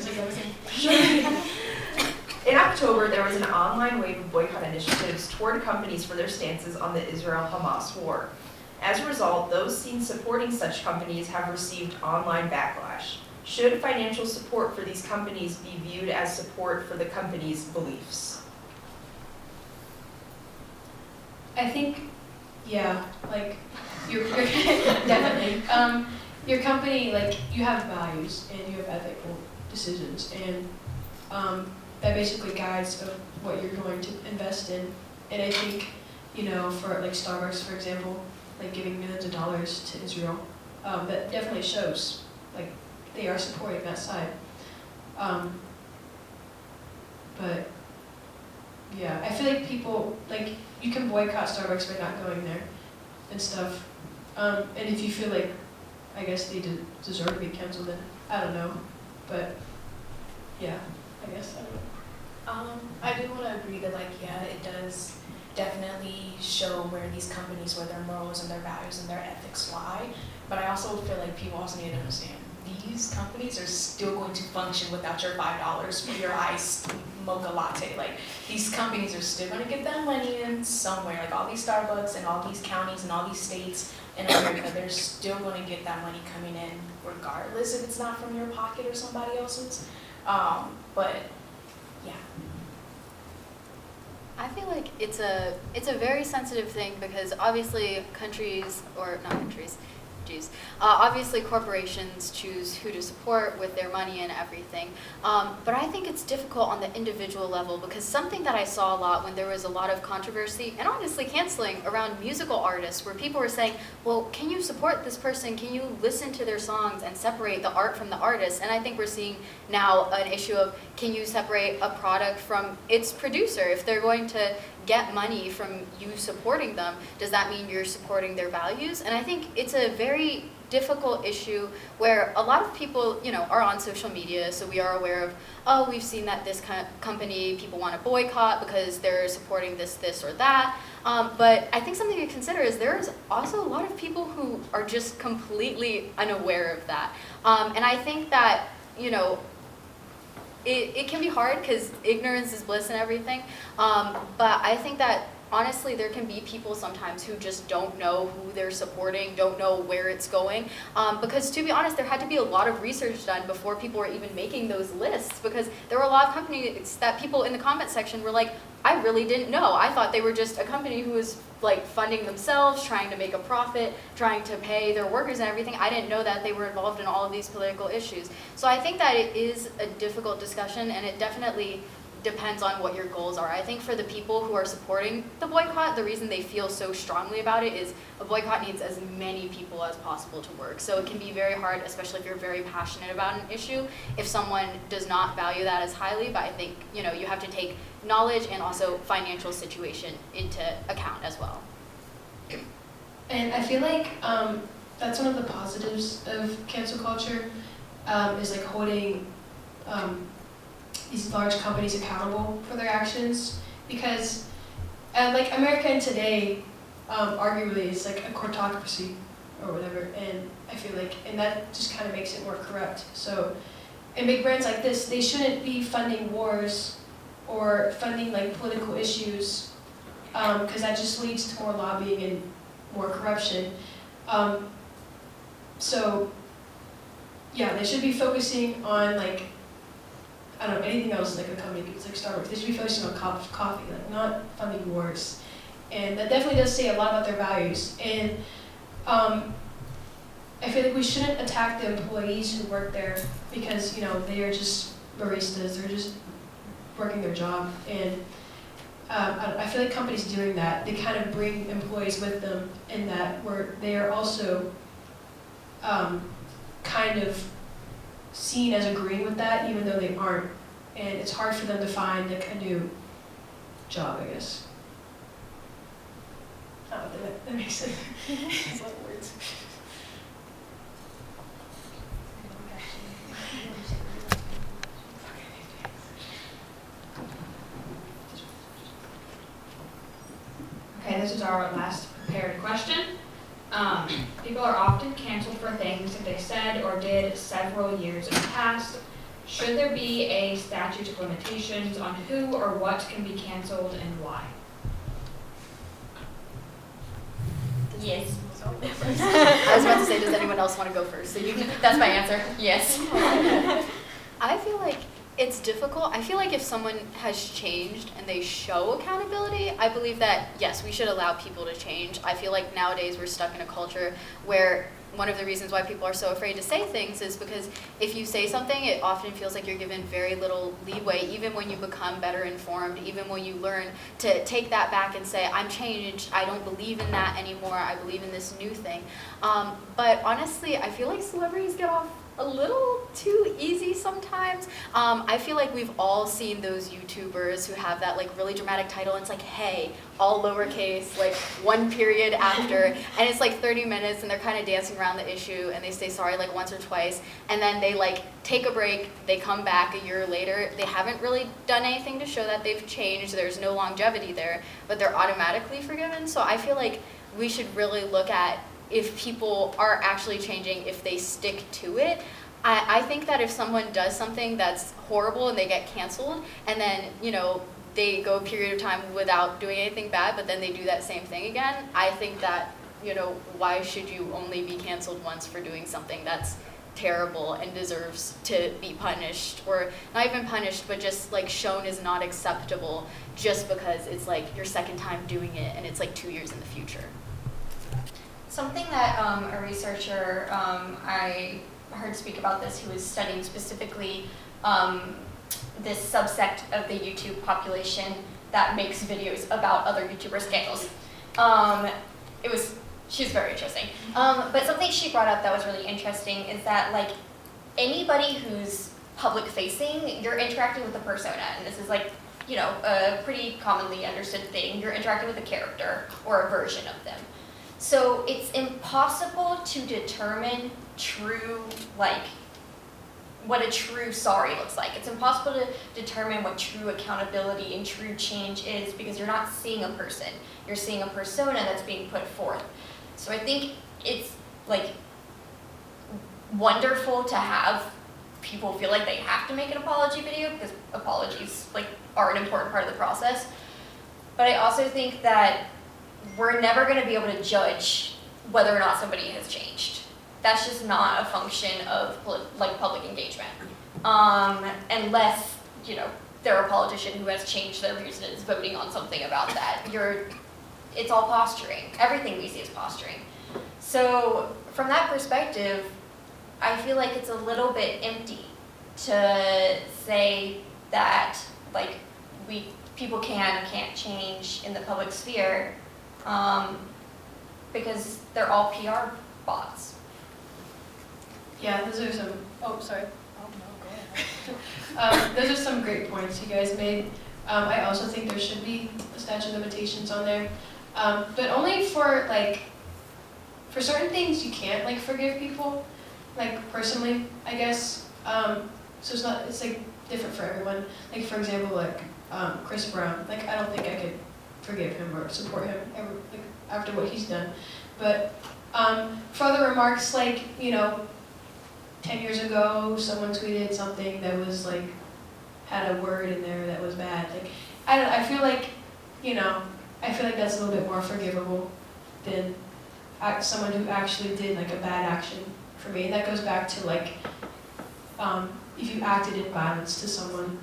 In October, there was an online wave of boycott initiatives toward companies for their stances on the Israel-Hamas war. As a result, those seen supporting such companies have received online backlash. Should financial support for these companies be viewed as support for the company's beliefs? I think, yeah, like, you're definitely. Your company, like, you have values and you have ethical decisions, and that basically guides of what you're going to invest in. And I think, you know, for like Starbucks, for example, like giving millions of dollars to Israel, that definitely shows, like, they are supporting that side. But yeah, I feel like people, like, you can boycott Starbucks by not going there and stuff. And if you feel like, I guess they deserve to be canceled, then I don't know. But yeah, I guess I don't know. I do want to agree that, like, yeah, it does definitely show where these companies, where their morals and their values and their ethics lie. But I also feel like people also need to understand these companies are still going to function without your $5 for your iced mocha latte. Like, these companies are still going to get that money in somewhere. Like, all these Starbucks and all these counties and all these states in America, they're still going to get that money coming in regardless if it's not from your pocket or somebody else's. But yeah. I feel like it's a very sensitive thing because obviously obviously corporations choose who to support with their money and everything. But I think it's difficult on the individual level because something that I saw a lot when there was a lot of controversy and honestly canceling around musical artists where people were saying, well, can you support this person? Can you listen to their songs and separate the art from the artist? And I think we're seeing now an issue of, can you separate a product from its producer? If they're going to get money from you supporting them, does that mean you're supporting their values? And I think it's a very difficult issue where a lot of people, you know, are on social media, so we are aware of, oh, we've seen that this kind of company, people want to boycott because they're supporting this or that. But I think something to consider is there's also a lot of people who are just completely unaware of that. And I think that, you know, it can be hard because ignorance is bliss and everything, but I think that honestly there can be people sometimes who just don't know who they're supporting, don't know where it's going, because to be honest there had to be a lot of research done before people were even making those lists, because there were a lot of companies that people in the comment section were like, I really didn't know. I thought they were just a company who was like funding themselves, trying to make a profit, trying to pay their workers and everything. I didn't know that they were involved in all of these political issues. So I think that it is a difficult discussion, and it definitely depends on what your goals are. I think for the people who are supporting the boycott, the reason they feel so strongly about it is a boycott needs as many people as possible to work. So it can be very hard, especially if you're very passionate about an issue, if someone does not value that as highly. But I think, you know, you have to take knowledge and also financial situation into account as well. And I feel like that's one of the positives of cancel culture, is like holding these large companies accountable for their actions, because like America in today, arguably is like a courtocracy or whatever, and I feel like, and that just kind of makes it more corrupt. So, and big brands like this, they shouldn't be funding wars or funding like political issues, because that just leads to more lobbying and more corruption. So, yeah, they should be focusing on like, I don't know, anything else like a company, it's like Starbucks. They should be focusing on coffee, like not funding wars. And that definitely does say a lot about their values. And I feel like we shouldn't attack the employees who work there because, you know, they are just baristas, they're just working their job. And I feel like companies doing that, they kind of bring employees with them in that where they are also kind of seen as agreeing with that, even though they aren't. And it's hard for them to find like a new job, I guess. I don't know if that makes sense. It's a lot of words. Okay, this is our last prepared question. People are often canceled for things that they said or did several years in the past. Should there be a statute of limitations on who or what can be canceled and why? Yes. I was about to say, does anyone else want to go first? So you can. That's my answer. Yes. I feel like it's difficult. I feel like if someone has changed and they show accountability, I believe that, yes, we should allow people to change. I feel like nowadays we're stuck in a culture where one of the reasons why people are so afraid to say things is because if you say something, it often feels like you're given very little leeway, even when you become better informed, even when you learn to take that back and say, I'm changed, I don't believe in that anymore, I believe in this new thing. But honestly, I feel like celebrities get off a little too easy sometimes. I feel like we've all seen those YouTubers who have that like really dramatic title, and it's like, hey, all lowercase, like one period after, and it's like 30 minutes and they're kind of dancing around the issue and they say sorry like once or twice, and then they like take a break, they come back a year later, they haven't really done anything to show that they've changed, there's no longevity there, but they're automatically forgiven. So I feel like we should really look at if people are actually changing, if they stick to it. I think that if someone does something that's horrible and they get canceled, and then, you know, they go a period of time without doing anything bad, but then they do that same thing again, I think that, you know, why should you only be canceled once for doing something that's terrible and deserves to be punished, or not even punished, but just like shown as not acceptable just because it's like your second time doing it and it's like 2 years in the future. Something that a researcher I heard speak about this, who was studying specifically this subsect of the YouTube population that makes videos about other YouTuber scandals. She's very interesting. But something she brought up that was really interesting is that like anybody who's public facing, you're interacting with a persona, and this is like, you know, a pretty commonly understood thing. You're interacting with a character or a version of them. So it's impossible to determine what a true sorry looks like. It's impossible to determine what true accountability and true change is because you're not seeing a person. You're seeing a persona that's being put forth. So I think it's like wonderful to have people feel like they have to make an apology video because apologies like are an important part of the process. But I also think that we're never going to be able to judge whether or not somebody has changed. That's just not a function of like public engagement, unless, you know, they're a politician who has changed their views and is voting on something about that. It's all posturing. Everything we see is posturing. So from that perspective, I feel like it's a little bit empty to say that like people can or can't change in the public sphere. Because they're all PR bots. Yeah, those are some, oh, sorry. Oh, no, go ahead. Those are some great points you guys made. I also think there should be a statute of limitations on there. But only for, like, for certain things you can't, like, forgive people. Like, personally, I guess. So it's, like, different for everyone. Like, for example, like, Chris Brown. Like, I don't think I could forgive him or support him ever, like, after what he's done. But for other remarks, like, you know, 10 years ago, someone tweeted something that was like, had a word in there that was bad. Like, I feel like, you know, I feel like that's a little bit more forgivable than someone who actually did like a bad action for me. And that goes back to like, if you acted in violence to someone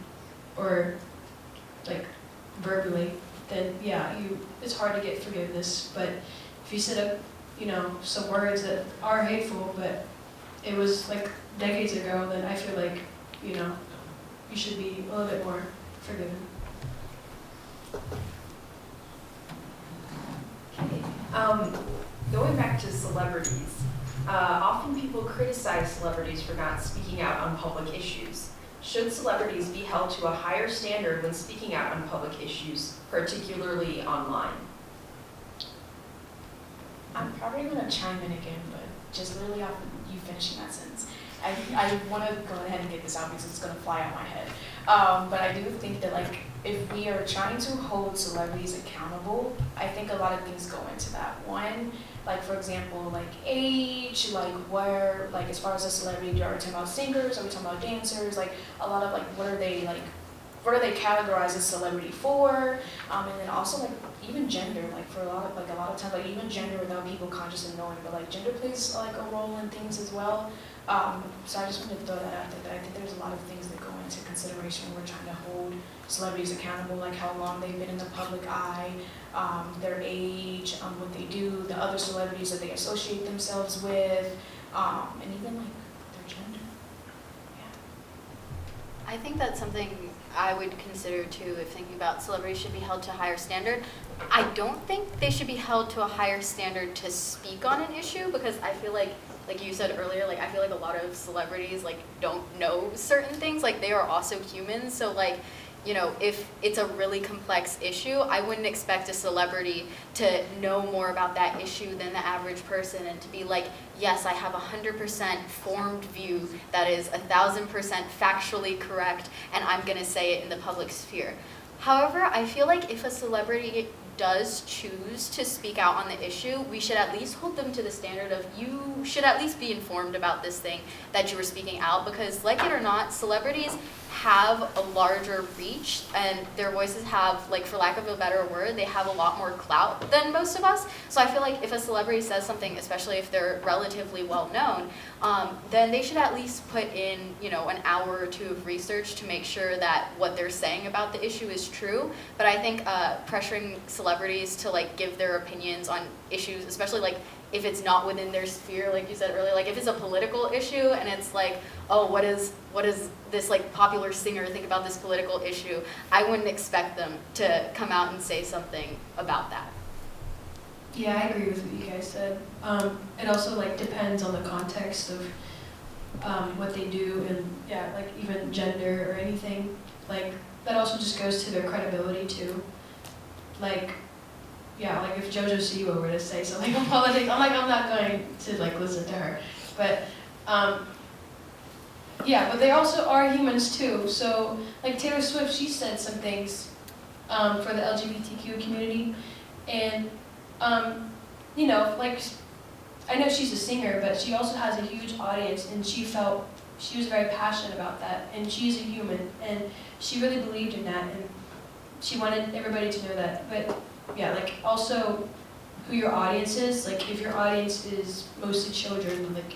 or like verbally, then yeah, it's hard to get forgiveness. But if you said up, you know, some words that are hateful, but it was like decades ago, then I feel like, you know, you should be a little bit more forgiving. Okay. Going back to celebrities, often people criticize celebrities for not speaking out on public issues. Should celebrities be held to a higher standard when speaking out on public issues, particularly online? I'm probably going to chime in again, but just literally off of you finishing that sentence. I want to go ahead and get this out because it's going to fly out my head. But I do think that, like, if we are trying to hold celebrities accountable, I think a lot of things go into that. One, like for example, like age, like where, like as far as a celebrity, are we talking about singers, are we talking about dancers, like a lot of like what are they categorized as celebrity for, and then also like even gender, like for a lot of times, like even gender without people consciously knowing, but like gender plays like a role in things as well. So I just wanted to throw that out there, that I think there's a lot of things that go into consideration when we're trying to hold celebrities accountable, like how long they've been in the public eye, their age, what they do, the other celebrities that they associate themselves with, and even like their gender. Yeah. I think that's something I would consider too if thinking about celebrities should be held to a higher standard. I don't think they should be held to a higher standard to speak on an issue, because I feel like you said earlier, like I feel like a lot of celebrities like don't know certain things, like they are also humans, so like, you know, if it's a really complex issue, I wouldn't expect a celebrity to know more about that issue than the average person and to be like, yes, I have 100% formed view that is 1,000% factually correct, and I'm gonna say it in the public sphere. However, I feel like if a celebrity does choose to speak out on the issue, we should at least hold them to the standard of, you should at least be informed about this thing that you were speaking out, because like it or not, celebrities have a larger reach and their voices have, like, for lack of a better word, they have a lot more clout than most of us. So I feel like if a celebrity says something, especially if they're relatively well known, then they should at least put in, you know, an hour or two of research to make sure that what they're saying about the issue is true. But I think pressuring celebrities to like give their opinions on issues, especially like if it's not within their sphere, like you said earlier, like if it's a political issue and it's like, oh, what is this like popular singer think about this political issue, I wouldn't expect them to come out and say something about that. Yeah, I agree with what you guys said. It also like depends on the context of what they do, and yeah, like even gender or anything. Like that also just goes to their credibility too. Like, yeah, like if Josie were to say something on politics, I'm not going to like listen to her. But yeah, but they also are humans too. So like Taylor Swift, she said some things for the LGBTQ community, and you know, like I know she's a singer, but she also has a huge audience, and she was very passionate about that, and she's a human, and she really believed in that, and she wanted everybody to know that. But yeah, like also who your audience is, like if your audience is mostly children, like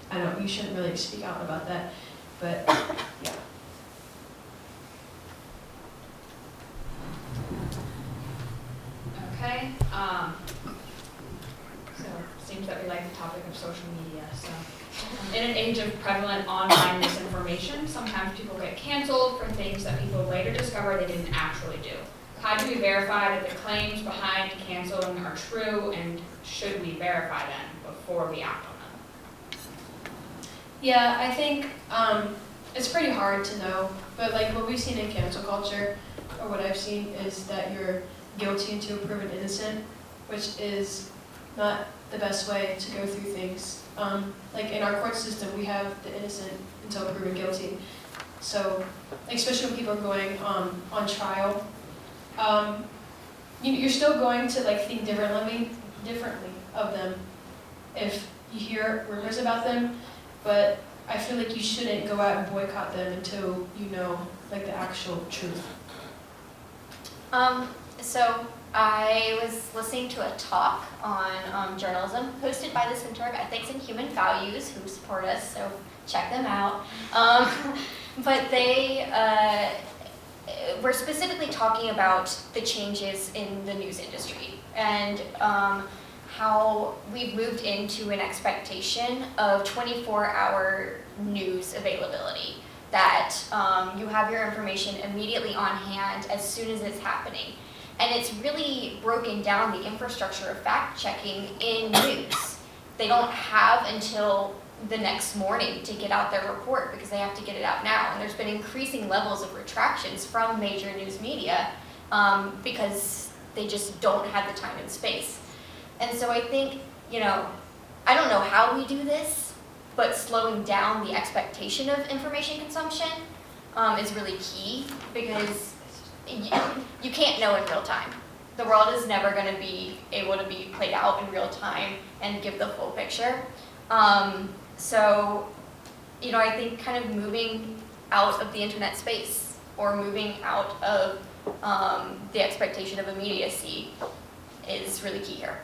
I don't know, you shouldn't really speak out about that, but yeah. Okay, so it seems that we like the topic of social media, so. In an age of prevalent online misinformation, sometimes people get canceled for things that people later discover they didn't actually do. How do we verify that the claims behind canceling are true, and should we verify them before we act on them? Yeah, I think it's pretty hard to know, but like what we've seen in cancel culture, or what I've seen, is that you're guilty until proven innocent, which is not the best way to go through things. Like in our court system, we have the innocent until proven guilty. So, especially when people are going on trial, you're still going to like think differently of them if you hear rumors about them, but I feel like you shouldn't go out and boycott them until you know like the actual truth. So I was listening to a talk on journalism hosted by the Center of Ethics and Human Values, who support us, so check them out. But they were specifically talking about the changes in the news industry and how we've moved into an expectation of 24-hour news availability, that you have your information immediately on hand as soon as it's happening. And it's really broken down the infrastructure of fact-checking in news. They don't have until the next morning to get out their report because they have to get it out now. And there's been increasing levels of retractions from major news media because they just don't have the time and space. And so I think, you know, I don't know how we do this, but slowing down the expectation of information consumption is really key, because you can't know in real time. The world is never going to be able to be played out in real time and give the full picture. So, I think kind of moving out of the internet space or moving out of the expectation of immediacy is really key here.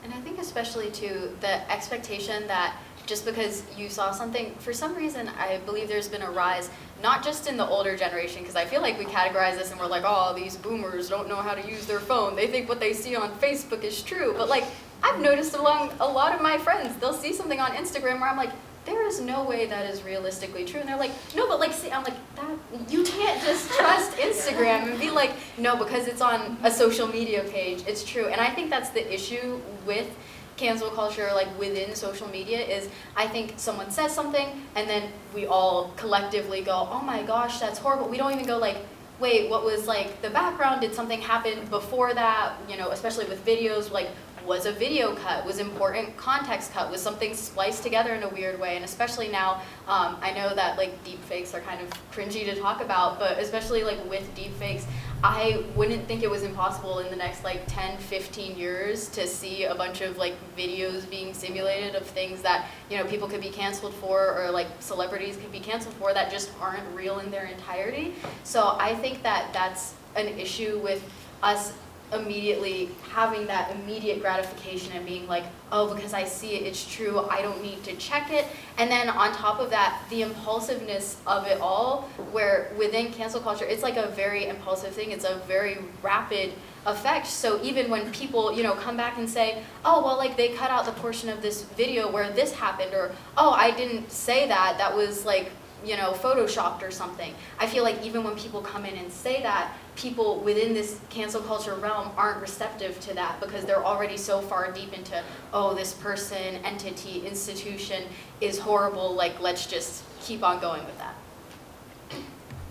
And I think especially too, the expectation that just because you saw something, for some reason, I believe there's been a rise, not just in the older generation, because I feel like we categorize this and we're like, oh, these boomers don't know how to use their phone. They think what they see on Facebook is true. But like, I've noticed along a lot of my friends, they'll see something on Instagram where I'm like, there is no way that is realistically true. And they're like, no, but like, see, I'm like, that, you can't just trust Instagram and be like, no, because it's on a social media page, it's true. And I think that's the issue with cancel culture, like within social media, is I think someone says something and then we all collectively go, oh my gosh, that's horrible. We don't even go like, wait, what was like the background? Did something happen before that? Especially with videos, like, was a video cut? Was important context cut? Was something spliced together in a weird way? And especially now, I know that like deepfakes are kind of cringy to talk about, but especially like with deepfakes, I wouldn't think it was impossible in the next like 10, 15 years to see a bunch of like videos being simulated of things that, people could be canceled for, or like celebrities could be canceled for, that just aren't real in their entirety. So I think that that's an issue with us immediately having that immediate gratification and being like, oh, because I see it, it's true, I don't need to check it. And then on top of that, the impulsiveness of it all, where within cancel culture, it's like a very impulsive thing, it's a very rapid effect. So even when people, come back and say, oh, well, like they cut out the portion of this video where this happened, or, oh, I didn't say that, that was like, photoshopped or something. I feel like even when people come in and say that, people within this cancel culture realm aren't receptive to that because they're already so far deep into, oh, this person, entity, institution is horrible, like let's just keep on going with that.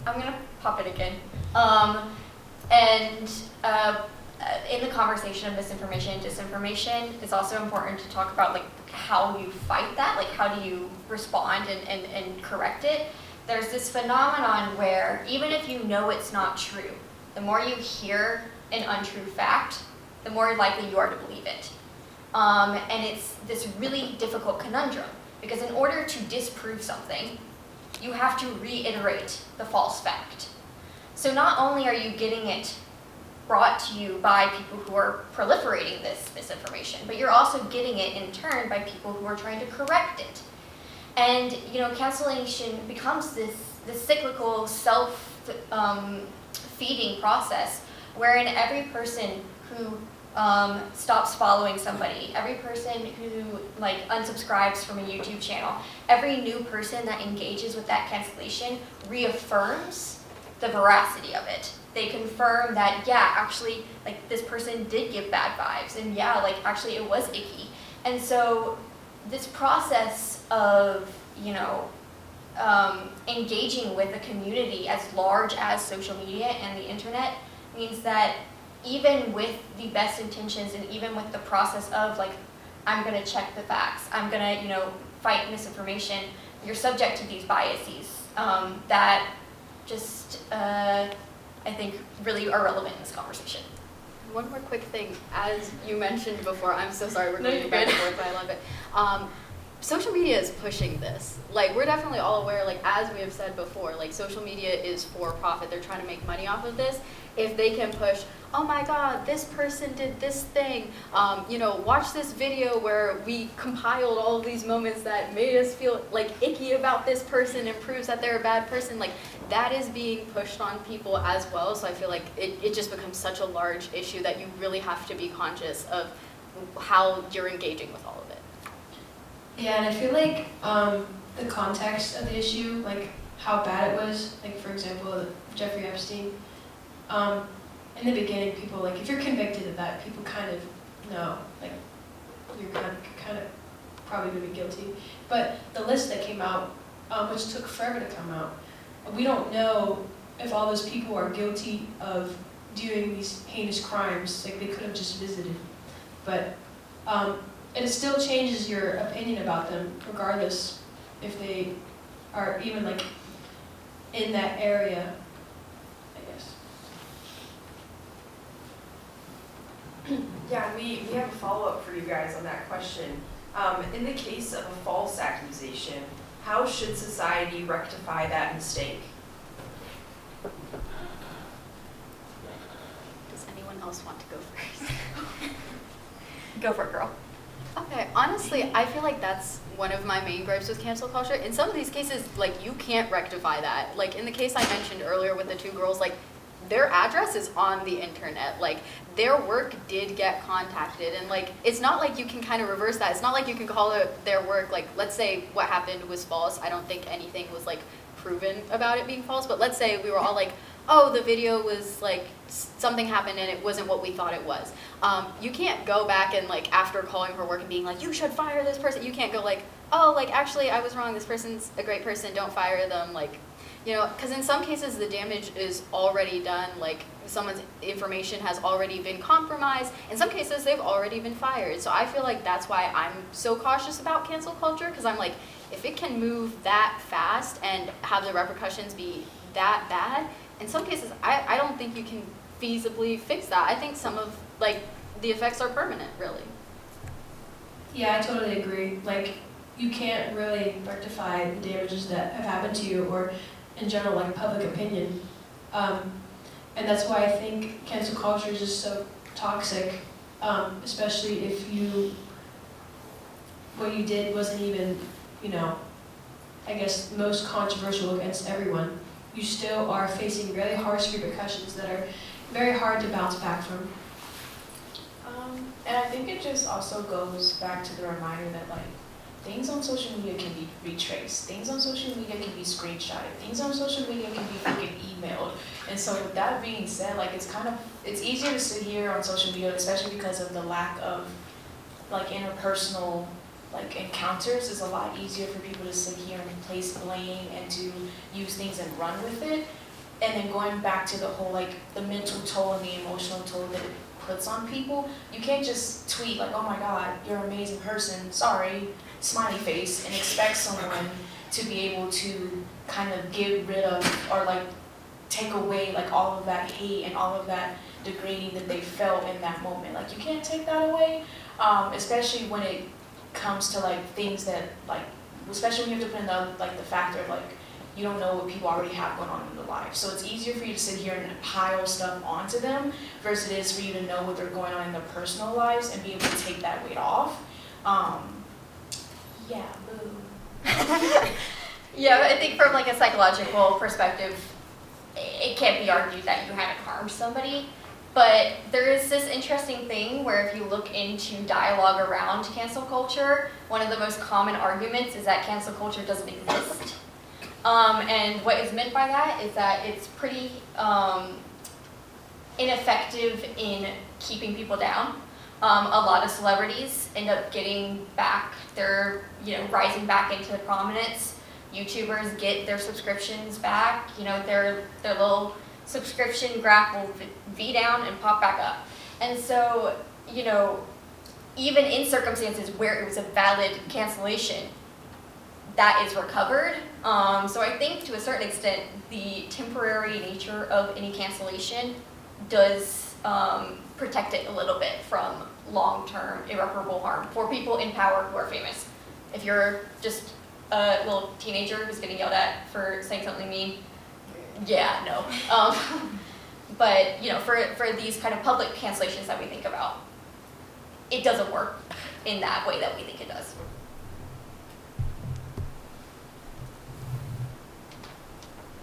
I'm gonna pop it again. In the conversation of misinformation and disinformation, it's also important to talk about like how you fight that, like how do you respond and correct it. There's this phenomenon where even if you know it's not true, the more you hear an untrue fact, the more likely you are to believe it. And it's this really difficult conundrum, because in order to disprove something, you have to reiterate the false fact. So not only are you getting it brought to you by people who are proliferating this misinformation, but you're also getting it in turn by people who are trying to correct it. And cancellation becomes this cyclical self-feeding process, wherein every person who stops following somebody, every person who like unsubscribes from a YouTube channel, every new person that engages with that cancellation reaffirms the veracity of it. They confirm that, yeah, actually, like this person did give bad vibes, and yeah, like actually it was icky. And so this process of, engaging with a community as large as social media and the internet means that even with the best intentions and even with the process of like, I'm gonna check the facts, I'm gonna, fight misinformation, you're subject to these biases that just, I think, really are relevant in this conversation. One more quick thing, as you mentioned before, I'm so sorry we're No, going you're back and good. forth, but I love it. Social media is pushing this. Like, we're definitely all aware, like, as we have said before, like, social media is for profit. They're trying to make money off of this. If they can push, oh my God, this person did this thing, watch this video where we compiled all of these moments that made us feel like icky about this person and proves that they're a bad person, like, that is being pushed on people as well. So I feel like it just becomes such a large issue that you really have to be conscious of how you're engaging with all of it. Yeah, and I feel like the context of the issue, like how bad it was, like for example, Jeffrey Epstein, in the beginning, people, like if you're convicted of that, people kind of know, like you're kind of probably going to be guilty. But the list that came out, which took forever to come out, we don't know if all those people are guilty of doing these heinous crimes. Like they could have just visited. But it still changes your opinion about them, regardless if they are even like in that area. Yeah, we have a follow-up for you guys on that question. In the case of a false accusation, how should society rectify that mistake? Does anyone else want to go first? Go for it, girl. Okay, honestly, I feel like that's one of my main gripes with cancel culture. In some of these cases, like, you can't rectify that. Like, in the case I mentioned earlier with the two girls, like, their address is on the internet. Like, their work did get contacted, and like, it's not like you can kind of reverse that. It's not like you can call it their work, like, let's say what happened was false. I don't think anything was like proven about it being false, but let's say we were all like, oh, the video was like, something happened and it wasn't what we thought it was. You can't go back and like, after calling her work and being like, you should fire this person, you can't go like, oh, like, actually I was wrong, this person's a great person, don't fire them, like, you know, because in some cases the damage is already done, like someone's information has already been compromised. In some cases they've already been fired. So I feel like that's why I'm so cautious about cancel culture, because I'm like, if it can move that fast and have the repercussions be that bad, in some cases I don't think you can feasibly fix that. I think some of, like, the effects are permanent, really. Yeah, I totally agree. Like, you can't really rectify the damages that have happened to you, or in general, like, public opinion. And that's why I think cancel culture is just so toxic, especially if what you did wasn't even, you know, I guess most controversial against everyone. You still are facing really harsh repercussions that are very hard to bounce back from. And I think it just also goes back to the reminder that, like, things on social media can be retraced, things on social media can be screenshotted, things on social media can be freaking emailed. And so with that being said, like, it's easier to sit here on social media, especially because of the lack of, like, interpersonal, like, encounters. It's a lot easier for people to sit here and place blame and to use things and run with it. And then going back to the whole, like, the mental toll and the emotional toll that it puts on people, you can't just tweet like, oh my God, you're an amazing person, sorry, smiley face, and expect someone to be able to kind of get rid of or like take away like all of that hate and all of that degrading that they felt in that moment. Like, you can't take that away, especially when it comes to like things that, like, especially when you have to put in the, like, the factor of, like, you don't know what people already have going on in their life. So it's easier for you to sit here and pile stuff onto them versus it is for you to know what they're going on in their personal lives and be able to take that weight off. Yeah, boo. Yeah, I think from like a psychological perspective, it can't be argued that you haven't harmed somebody. But there is this interesting thing where if you look into dialogue around cancel culture, one of the most common arguments is that cancel culture doesn't exist. And what is meant by that is that it's pretty ineffective in keeping people down. A lot of celebrities end up getting back their, rising back into prominence. YouTubers get their subscriptions back, their little subscription graph will V down and pop back up. And so, even in circumstances where it was a valid cancellation, that is recovered. So I think to a certain extent, the temporary nature of any cancellation does protect it a little bit from long-term irreparable harm for people in power who are famous. If you're just a little teenager who's getting yelled at for saying something mean, yeah, no. But for these kind of public cancellations that we think about, it doesn't work in that way that we think it does.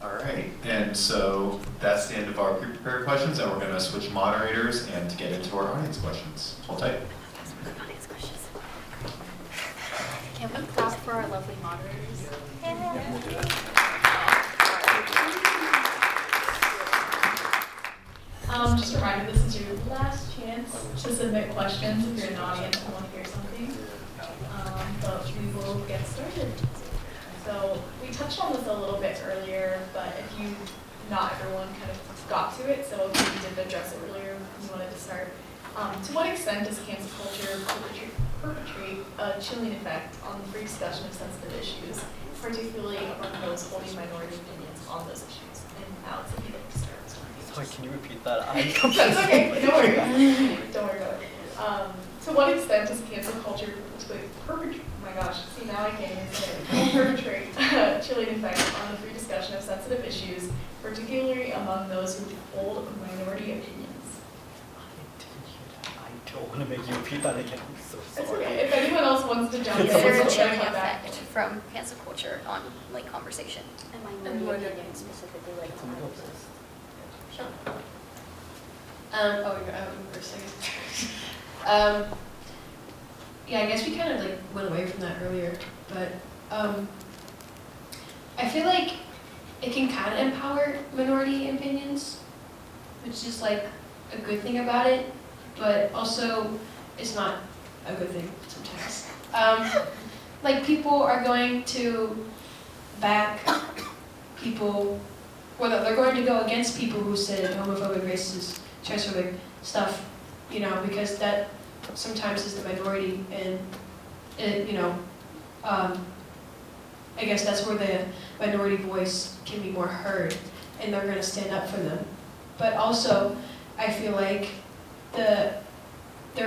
All right, and so that's the end of our pre-prepared questions, and we're going to switch moderators and to get into our audience questions. Hold tight. Audience questions. Can we clap for our lovely moderators? Just a reminder, this is your last chance to submit questions if you're in the audience and want to hear something. But we will get started. So we touched on this a little bit earlier, but not everyone kind of got to it, so if you did address it earlier, you wanted to start. To what extent does cancel culture perpetrate a chilling effect on the free discussion of sensitive issues, particularly among those holding minority opinions on those issues? And Alex, if you'd like to start. Sorry, can you repeat that? That's okay, don't worry about it. Don't worry about it. To what extent does cancel culture perpetrate, oh my gosh, see now I can't even say it, perpetrate a chilling effect on the free discussion of sensitive issues, particularly among those who hold minority opinions? I don't want to make you repeat that again. I'm so It's sorry. okay, if anyone else wants to jump in. Is there a we'll chilling come back. effect from cancel culture on like conversation? And minority opinion specifically, like, Can we go first? Sure. Oh, you're out first, yeah, I guess we kind of like went away from that earlier, but I feel like it can kind of empower minority opinions, which is like a good thing about it, but also it's not a good thing sometimes. Like people are going to back people, or they're going to go against people who said homophobic, racist, transphobic stuff, you know, because that sometimes is the minority, and it, you know, I guess that's where the minority voice can be more heard, and they're going to stand up for them. But also, I feel like there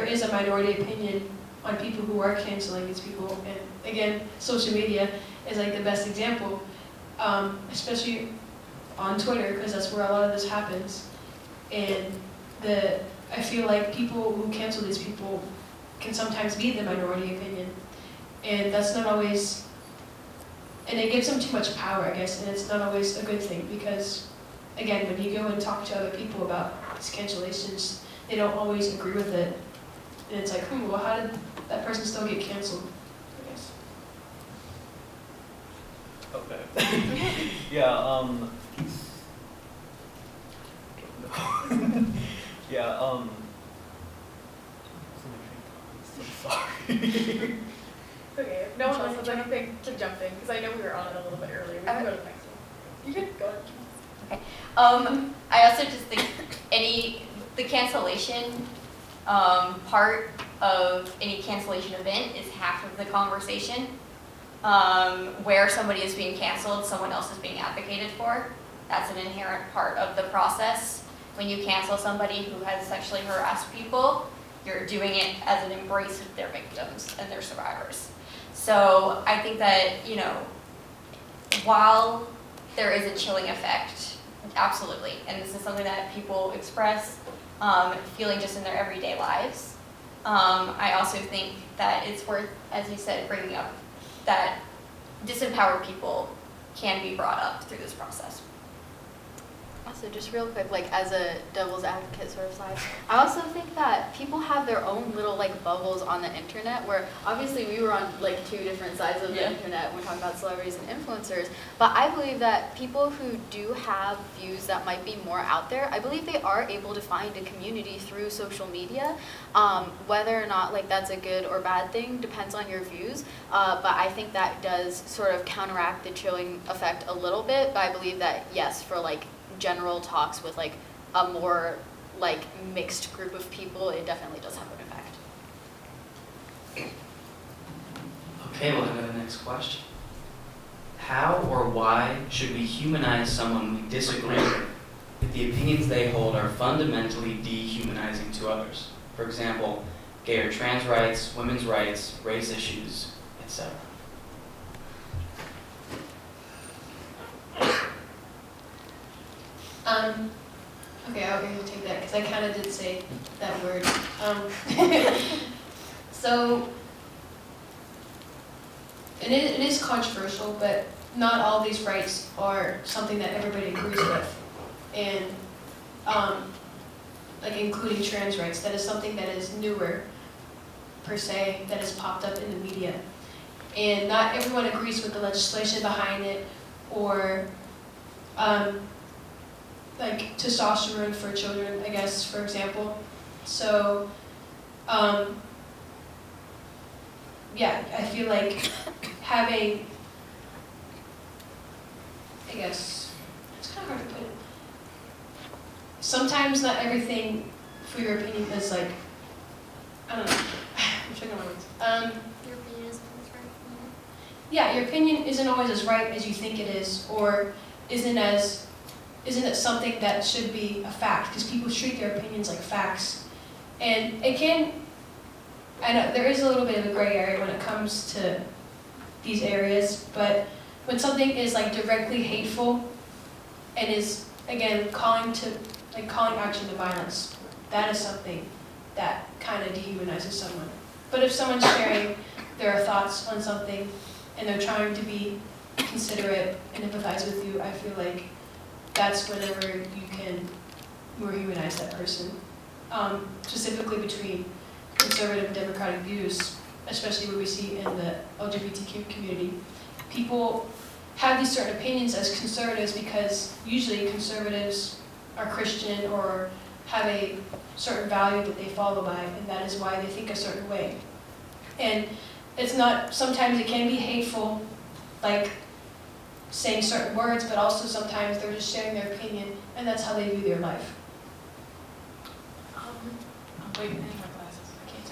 is a minority opinion on people who are canceling these people, and again, social media is like the best example, especially on Twitter, because that's where a lot of this happens. And I feel like people who cancel these people can sometimes be the minority opinion, and that's not always, and it gives them too much power, I guess, and it's not always a good thing, because again, when you go and talk to other people about these cancellations, they don't always agree with it, and it's like, well, how did that person still get canceled, I guess. Okay. Yeah, yeah, I'm so sorry. Okay, if no one else has anything to jump in, because I know we were on it a little bit earlier, we can go to the next one. You can go ahead. I also just think the cancellation part of any cancellation event is half of the conversation. Where somebody is being canceled, someone else is being advocated for. That's an inherent part of the process. When you cancel somebody who has sexually harassed people, you're doing it as an embrace of their victims and their survivors. So I think that, you know, while there is a chilling effect, absolutely, and this is something that people express, feeling just in their everyday lives, I also think that it's worth, as you said, bringing up that disempowered people can be brought up through this process. Also, just real quick, like as a devil's advocate sort of side, I also think that people have their own little like bubbles on the internet where obviously we were on like two different sides of the internet when we're talking about celebrities and influencers, but I believe that people who do have views that might be more out there, I believe they are able to find a community through social media. Whether or not like that's a good or bad thing depends on your views, but I think that does sort of counteract the chilling effect a little bit, but I believe that yes, for like general talks with like a more like mixed group of people, it definitely does have an effect. Okay, we'll go to the next question. How or why should we humanize someone we disagree with if the opinions they hold are fundamentally dehumanizing to others? For example, gay or trans rights, women's rights, race issues, etc. Okay, I'll go take that because I kind of did say that word. So, and it is controversial, but not all these rights are something that everybody agrees with, and like including trans rights, that is something that is newer, per se, that has popped up in the media, and not everyone agrees with the legislation behind it, or like testosterone for children, I guess, for example. So, yeah, I feel like having, I guess, it's kind of hard to put it. Sometimes not everything for your opinion is like, I don't know, I'm checking my words. Your opinion isn't always right. Yeah, your opinion isn't always as right as you think it is, or isn't it something that should be a fact? Because people treat their opinions like facts. And it can I know there is a little bit of a gray area when it comes to these areas, but when something is like directly hateful and is, again, calling action to violence, that is something that kind of dehumanizes someone. But if someone's sharing their thoughts on something and they're trying to be considerate and empathize with you, I feel like that's whenever you can more humanize that person. Specifically between conservative and democratic views, especially what we see in the LGBTQ community. People have these certain opinions as conservatives because usually conservatives are Christian or have a certain value that they follow by, and that is why they think a certain way. And it's not, sometimes it can be hateful, like saying certain words, but also sometimes they're just sharing their opinion, and that's how they view their life. Wait, I need my glasses. I can't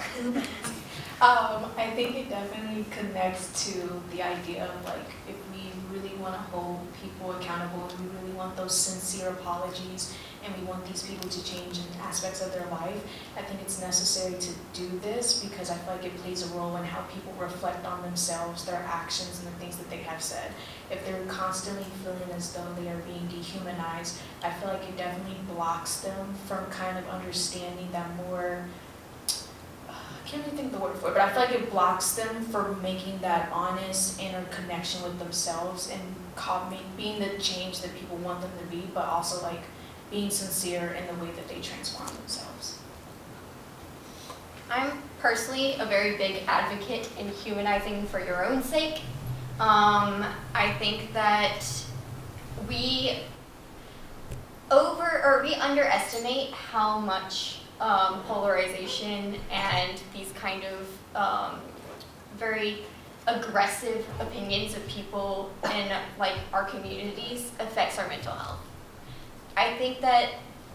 talk. I think it definitely connects to the idea of like if we really want to hold people accountable and we really want those sincere apologies and we want these people to change in aspects of their life, I think it's necessary to do this because I feel like it plays a role in how people reflect on themselves, their actions, and the things that they have said. If they're constantly feeling as though they are being dehumanized, I feel like it definitely blocks them from kind of understanding that more, I can't really think the word for it, but I feel like it blocks them from making that honest inner connection with themselves and being the change that people want them to be, but also like being sincere in the way that they transform themselves. I'm personally a very big advocate in humanizing for your own sake. I think that we underestimate how much polarization and these kind of very aggressive opinions of people in like our communities affects our mental health. I think that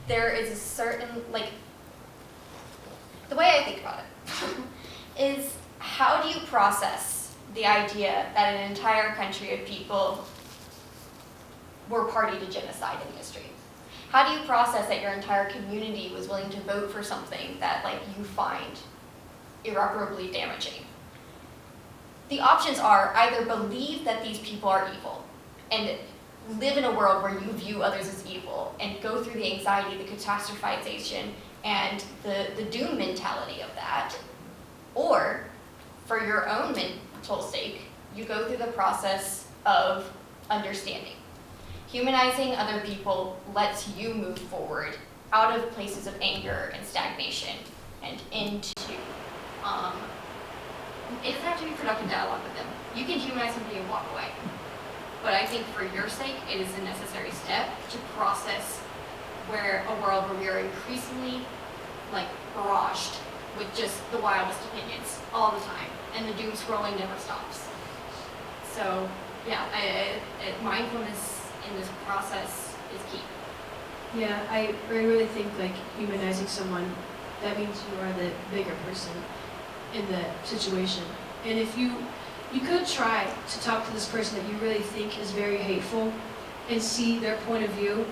there is a certain, like, the way I think about it is how do you process the idea that an entire country of people were party to genocide in history? How do you process that your entire community was willing to vote for something that like you find irreparably damaging? The options are either believe that these people are evil and live in a world where you view others as evil and go through the anxiety, the catastrophization, and the doom mentality of that, or for your own mental sake, you go through the process of understanding. Humanizing other people lets you move forward out of places of anger and stagnation and into, it doesn't have to be productive dialogue with them. You can humanize somebody and walk away. But I think for your sake, it is a necessary step to process a world where we are increasingly like barraged with just the wildest opinions all the time, and the doom scrolling never stops. So yeah, mindfulness in this process is key. Yeah, I really think like humanizing someone, that means you are the bigger person in the situation. And if you could try to talk to this person that you really think is very hateful and see their point of view,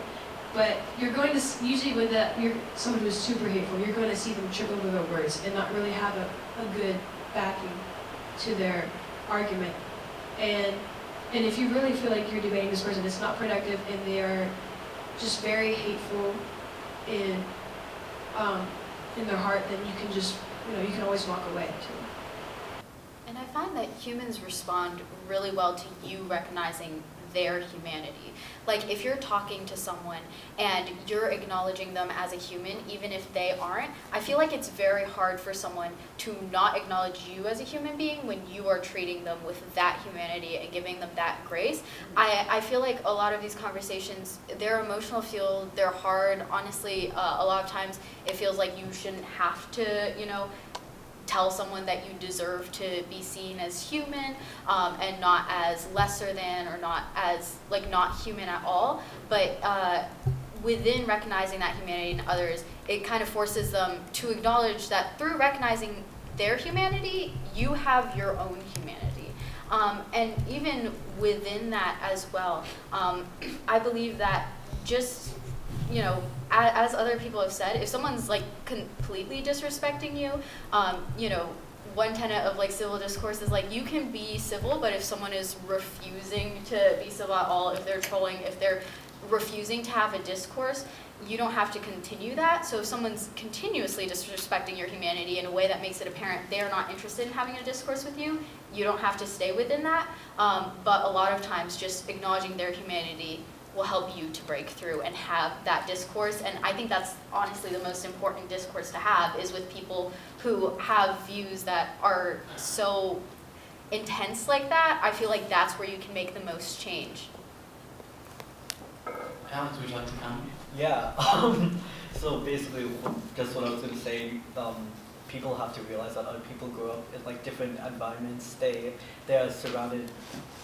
but you're going to, usually when you're someone who's super hateful, you're going to see them trip over their words and not really have a good backing to their argument. And if you really feel like you're debating this person, it's not productive and they are just very hateful in their heart, then you can just, you can always walk away too. And I find that humans respond really well to you recognizing their humanity. Like if you're talking to someone and you're acknowledging them as a human, even if they aren't, I feel like it's very hard for someone to not acknowledge you as a human being when you are treating them with that humanity and giving them that grace. I feel like a lot of these conversations, they're emotional feel, they're hard. Honestly, a lot of times it feels like you shouldn't have to, tell someone that you deserve to be seen as human and not as lesser than or not as not human at all. But within recognizing that humanity in others, it kind of forces them to acknowledge that through recognizing their humanity, you have your own humanity. And even within that as well, I believe that just as other people have said, if someone's completely disrespecting you, one tenet of like civil discourse is like you can be civil, but if someone is refusing to be civil at all, if they're trolling, if they're refusing to have a discourse, you don't have to continue that. So if someone's continuously disrespecting your humanity in a way that makes it apparent they're not interested in having a discourse with you, you don't have to stay within that. But a lot of times just acknowledging their humanity will help you to break through and have that discourse. And I think that's honestly the most important discourse to have, is with people who have views that are so intense like that. I feel like that's where you can make the most change. Alex, would you like to comment? Yeah, so basically, just what I was going to say, people have to realize that other people grow up in like different environments. They are surrounded,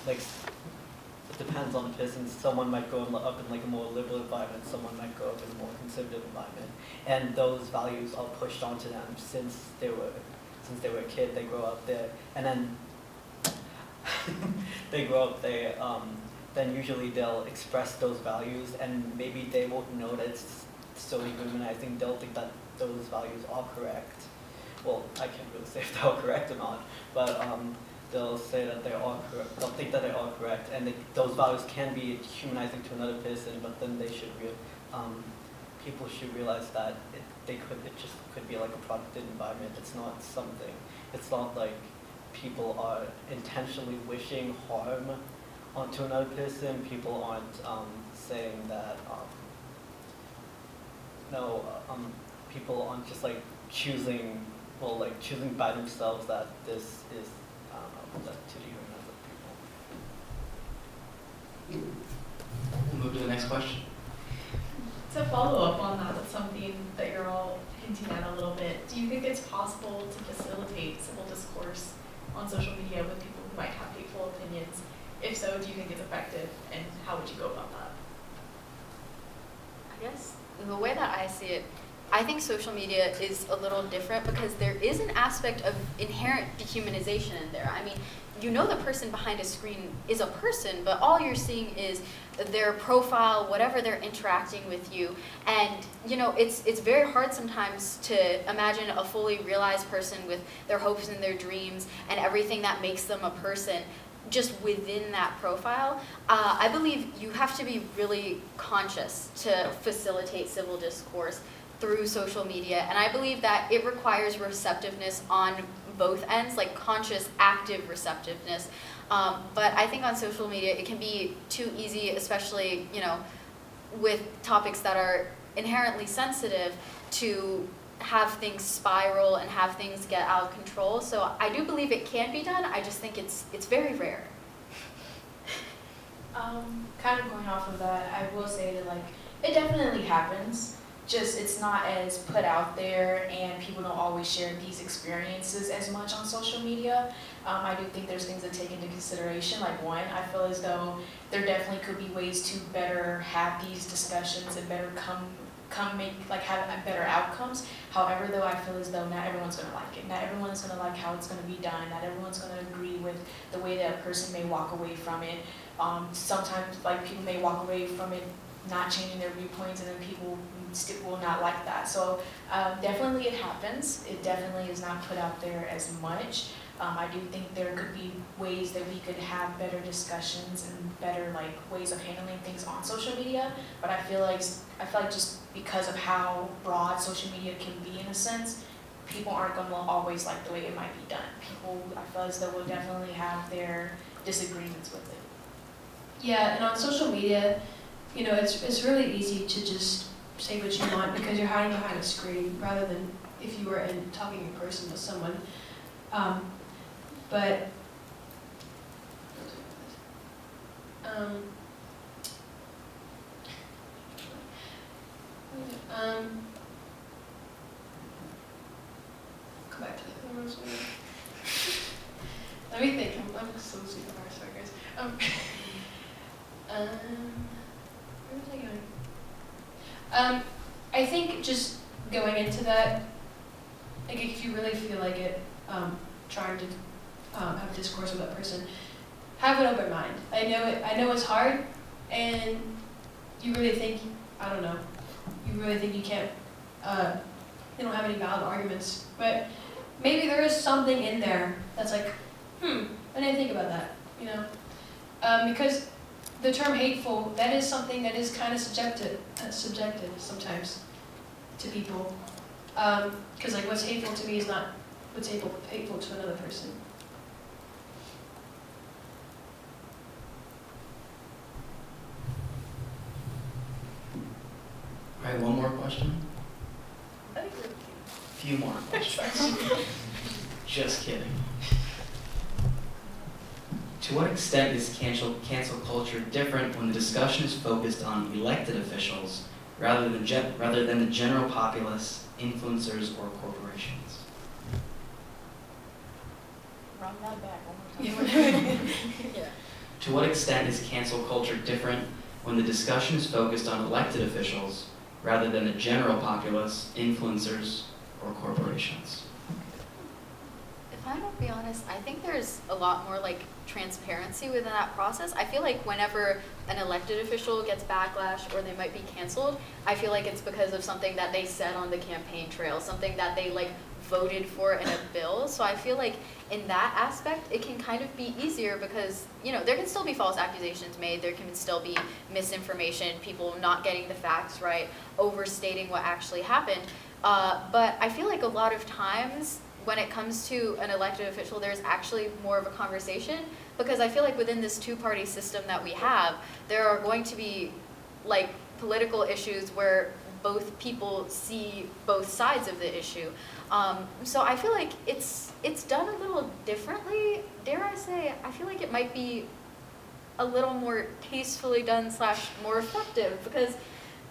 like, it depends on the person. Someone might grow up in like a more liberal environment, someone might grow up in a more conservative environment. And those values are pushed onto them since they were a kid. They grow up there, and then they grow up there. Then usually they'll express those values, and maybe they won't know that it's so dehumanizing. They'll think that those values are correct. Well, I can't really say if they're correct or not, but they'll say that they are correct. They'll think that they are correct, and those values can be humanizing to another person. But then they should people should realize that it just could be like a productive environment. It's not something. It's not like people are intentionally wishing harm onto another person. People aren't saying that, people aren't just like choosing by themselves that this is, I don't know, that to dehumanize people. We'll move to the next question. To follow up on that, with something that you're all hinting at a little bit, do you think it's possible to facilitate civil discourse on social media with people who might have hateful opinions? If so, do you think it's effective, and how would you go about that? I guess the way that I see it, I think social media is a little different because there is an aspect of inherent dehumanization in there. I mean, you know the person behind a screen is a person, but all you're seeing is their profile, whatever they're interacting with you. And, you know, it's very hard sometimes to imagine a fully realized person with their hopes and their dreams and everything that makes them a person just within that profile. I believe you have to be really conscious to facilitate civil discourse through social media, and I believe that it requires receptiveness on both ends, like conscious, active receptiveness. But I think on social media it can be too easy, especially, you know, with topics that are inherently sensitive, to have things spiral and have things get out of control. So I do believe it can be done. I just think it's very rare. Kind of going off of that, I will say that like it definitely happens. Just it's not as put out there, and people don't always share these experiences as much on social media. I do think there's things to take into consideration. Like one, I feel as though there definitely could be ways to better have these discussions and better have better outcomes. However, though, I feel as though not everyone's going to like it. Not everyone's going to like how it's going to be done. Not everyone's going to agree with the way that a person may walk away from it. Sometimes, like, people may walk away from it not changing their viewpoints, and then people still will not like that. So definitely it happens. It definitely is not put out there as much. I do think there could be ways that we could have better discussions and better like ways of handling things on social media. But I feel like just because of how broad social media can be in a sense, people aren't going to always like the way it might be done. People, I feel as though, will definitely have their disagreements with it. Yeah, and on social media, you know, it's really easy to just say what you want because you're hiding behind a screen rather than if you were talking in person with someone. But come back to that. Let me think. I'm so super hard, sorry guys. Where was I going? I think just going into that, like if you really feel like it, trying to have a discourse with that person, have an open mind. I know it's hard, and you really think, I don't know, you really think you can't, you don't have any valid arguments, but maybe there is something in there that's like, I didn't think about that, you know? Because the term hateful, that is something that is kind of subjective sometimes to people. Because like what's hateful to me is not what's hateful to another person. All right, one more question. I think we're cute. Few more questions. Just kidding. To what extent is cancel culture different when the discussion is focused on elected officials rather than the general populace, influencers, or corporations? Run that back one more time. Yeah. To what extent is cancel culture different when the discussion is focused on elected officials rather than the general populace, influencers, or corporations? If I'm gonna be honest, I think there's a lot more like transparency within that process. I feel like whenever an elected official gets backlash or they might be canceled, I feel like it's because of something that they said on the campaign trail, something that they like voted for in a bill. So I feel like in that aspect, it can kind of be easier because, you know, there can still be false accusations made, there can still be misinformation, people not getting the facts right, overstating what actually happened. But I feel like a lot of times when it comes to an elected official, there's actually more of a conversation because I feel like within this two-party system that we have, there are going to be like political issues where both people see both sides of the issue. So I feel like it's done a little differently, dare I say. I feel like it might be a little more tastefully done / more effective because,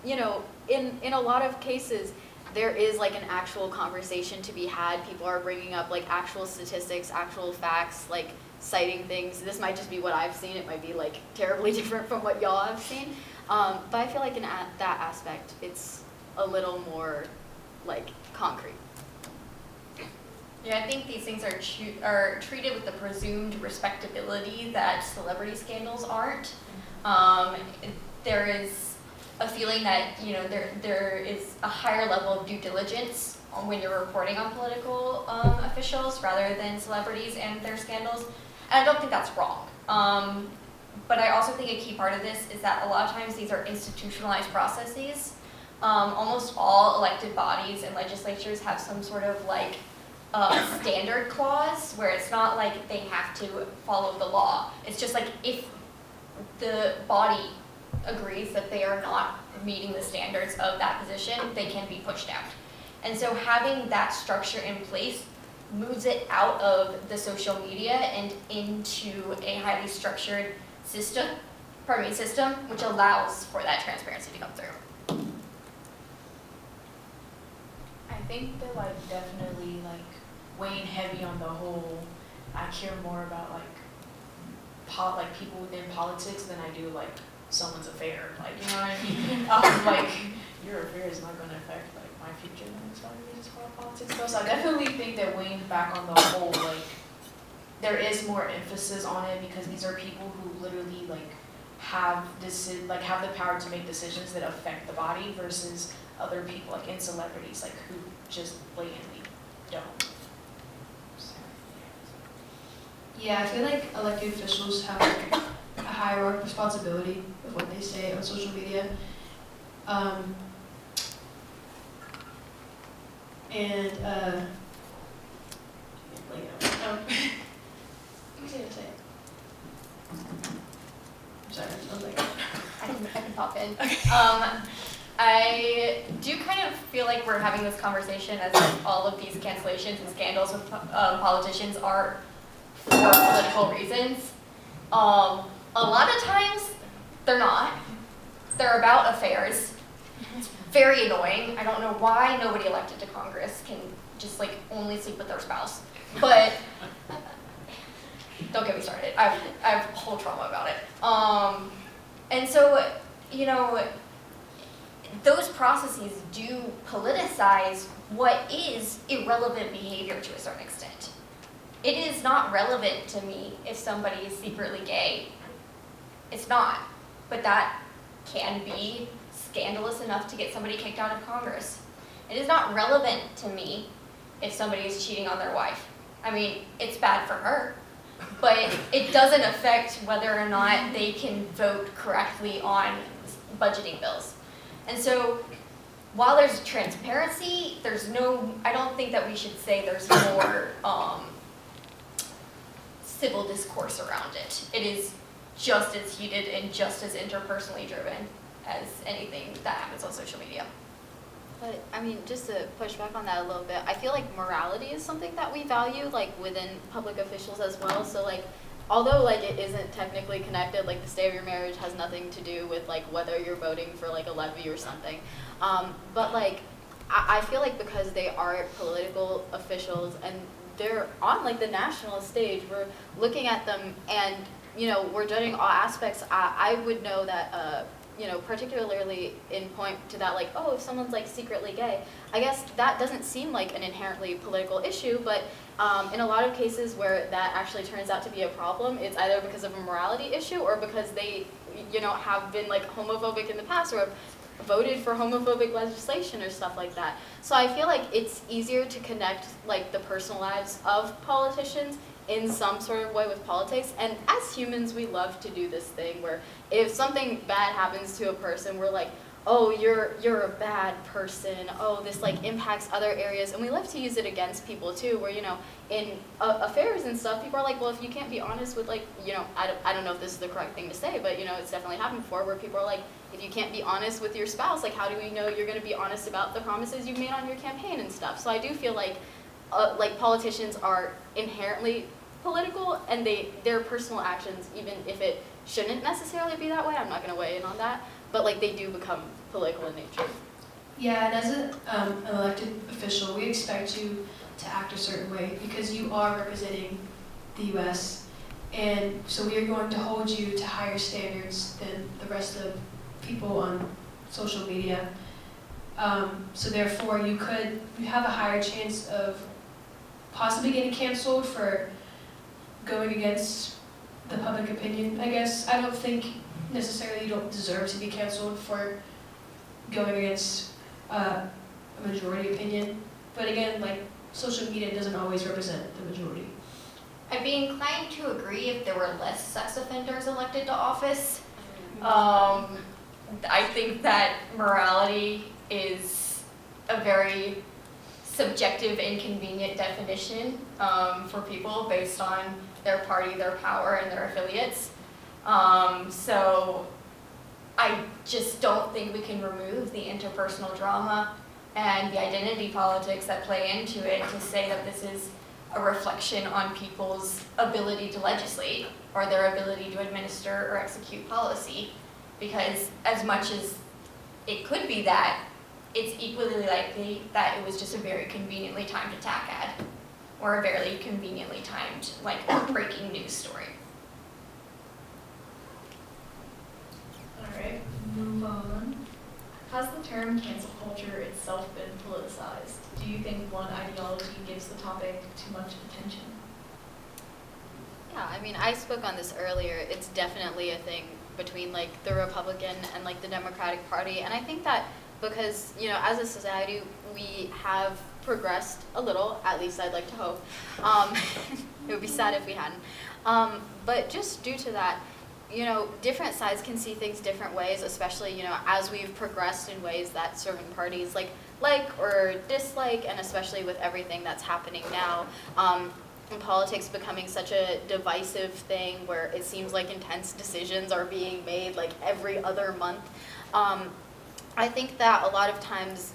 you know, in a lot of cases, there is like an actual conversation to be had. People are bringing up like actual statistics, actual facts, like citing things. This might just be what I've seen. It might be like terribly different from what y'all have seen. But I feel like in that aspect, it's a little more like concrete. Yeah, I think these things are treated with the presumed respectability that celebrity scandals aren't. There is a feeling that, you know, there is a higher level of due diligence when you're reporting on political officials rather than celebrities and their scandals. And I don't think that's wrong. But I also think a key part of this is that a lot of times these are institutionalized processes. Almost all elected bodies and legislatures have some sort of like standard clause where it's not like they have to follow the law. It's just like if the body agrees that they are not meeting the standards of that position, they can be pushed out. And so having that structure in place moves it out of the social media and into a highly structured system, which allows for that transparency to come through. I think they're like definitely like weighing heavy on the whole. I care more about like people within politics than I do like someone's affair. Like, you know what I mean? Like your affair is not going to affect like my future. And it's not really just about politics though. So I definitely think that weighing back on the whole, like there is more emphasis on it because these are people who literally like have the power to make decisions that affect the body versus other people like in celebrities like who just blatantly don't. So, Yeah, I feel like elected officials have like a higher responsibility with what they say on social media. What was I gonna say? I'm sorry, I was like, I can pop in. I do kind of feel like we're having this conversation as if all of these cancellations and scandals with politicians are for political reasons. A lot of times, they're not. They're about affairs. It's very annoying. I don't know why nobody elected to Congress can just like only sleep with their spouse. But don't get me started. I have a whole trauma about it. And so, you know, those processes do politicize what is irrelevant behavior to a certain extent. It is not relevant to me if somebody is secretly gay. It's not. But that can be scandalous enough to get somebody kicked out of Congress. It is not relevant to me if somebody is cheating on their wife. I mean, it's bad for her, but it doesn't affect whether or not they can vote correctly on budgeting bills. And so while there's transparency, I don't think that we should say there's more civil discourse around it. It is just as heated and just as interpersonally driven as anything that happens on social media. But I mean, just to push back on that a little bit, I feel like morality is something that we value, like within public officials as well. So like, although like it isn't technically connected, like the state of your marriage has nothing to do with like whether you're voting for like a levy or something. But like, I feel like because they are political officials and they're on like the national stage, we're looking at them and, you know, we're judging all aspects. I would know that, you know, particularly in point to that, like, oh, if someone's like secretly gay, I guess that doesn't seem like an inherently political issue, but in a lot of cases where that actually turns out to be a problem, it's either because of a morality issue or because they, you know, have been like homophobic in the past or have voted for homophobic legislation or stuff like that. So I feel like it's easier to connect like the personal lives of politicians in some sort of way with politics. And as humans, we love to do this thing where if something bad happens to a person, we're like, oh, you're a bad person. Oh, this like impacts other areas. And we love to use it against people too, where, you know, in affairs and stuff, people are like, well, if you can't be honest with like, you know, I don't know if this is the correct thing to say, but you know, it's definitely happened before where people are like, if you can't be honest with your spouse, like how do we know you're going to be honest about the promises you've made on your campaign and stuff? So I do feel like politicians are inherently political and their personal actions, even if it shouldn't necessarily be that way, I'm not going to weigh in on that, but like they do become political in nature. Yeah, and as an elected official, we expect you to act a certain way because you are representing the U.S. And so we are going to hold you to higher standards than the rest of people on social media. So therefore, you have a higher chance of possibly getting canceled for going against the public opinion, I guess. I don't think necessarily you don't deserve to be canceled for going against a majority opinion. But again, like, social media doesn't always represent the majority. I'd be inclined to agree if there were less sex offenders elected to office. I think that morality is a very subjective and convenient definition for people based on their party, their power, and their affiliates. So I just don't think we can remove the interpersonal drama and the identity politics that play into it to say that this is a reflection on people's ability to legislate or their ability to administer or execute policy. Because as much as it could be that, it's equally likely that it was just a very conveniently timed attack ad or a very conveniently timed, like, breaking news story. Alright, move on. Has the term cancel culture itself been politicized? Do you think one ideology gives the topic too much attention? Yeah, I mean, I spoke on this earlier. It's definitely a thing between like the Republican and like the Democratic Party, and I think that because, you know, as a society we have progressed a little, at least I'd like to hope. It would be sad if we hadn't. But just due to that, you know, different sides can see things different ways, especially, you know, as we've progressed in ways that certain parties like or dislike, and especially with everything that's happening now. And politics becoming such a divisive thing where it seems like intense decisions are being made like every other month. I think that a lot of times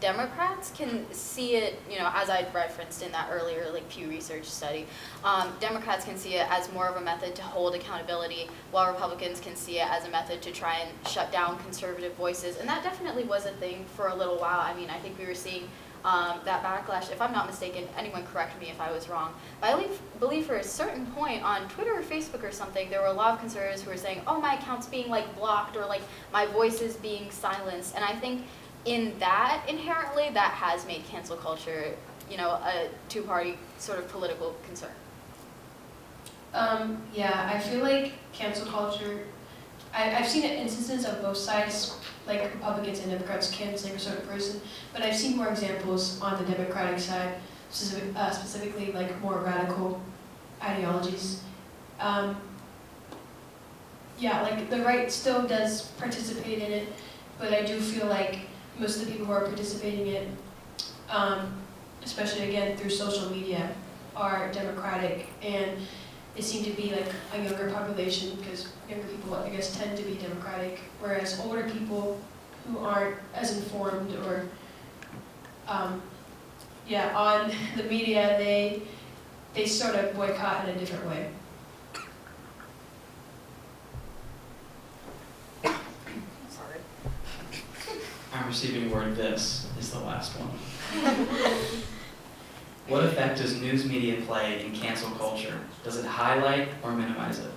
Democrats can see it, you know, as I referenced in that earlier like Pew Research study, Democrats can see it as more of a method to hold accountability, while Republicans can see it as a method to try and shut down conservative voices. And that definitely was a thing for a little while. I mean, I think we were seeing that backlash, if I'm not mistaken, anyone correct me if I was wrong, but I believe for a certain point on Twitter or Facebook or something, there were a lot of conservatives who were saying, oh, my account's being like blocked, or like my voice is being silenced. And I think in that, inherently, that has made cancel culture, you know, a two-party sort of political concern. Yeah, I feel like cancel culture, I've seen instances of both sides, like Republicans and Democrats canceling a certain person, but I've seen more examples on the Democratic side. specifically like more radical ideologies. Yeah, like the right still does participate in it, but I do feel like most of the people who are participating in it, especially again through social media, are democratic, and they seem to be like a younger population because younger people, I guess, tend to be democratic, whereas older people who aren't as informed or on the media, they sort of boycott in a different way. Sorry. I'm receiving word this is the last one. What effect does news media play in cancel culture? Does it highlight or minimize it?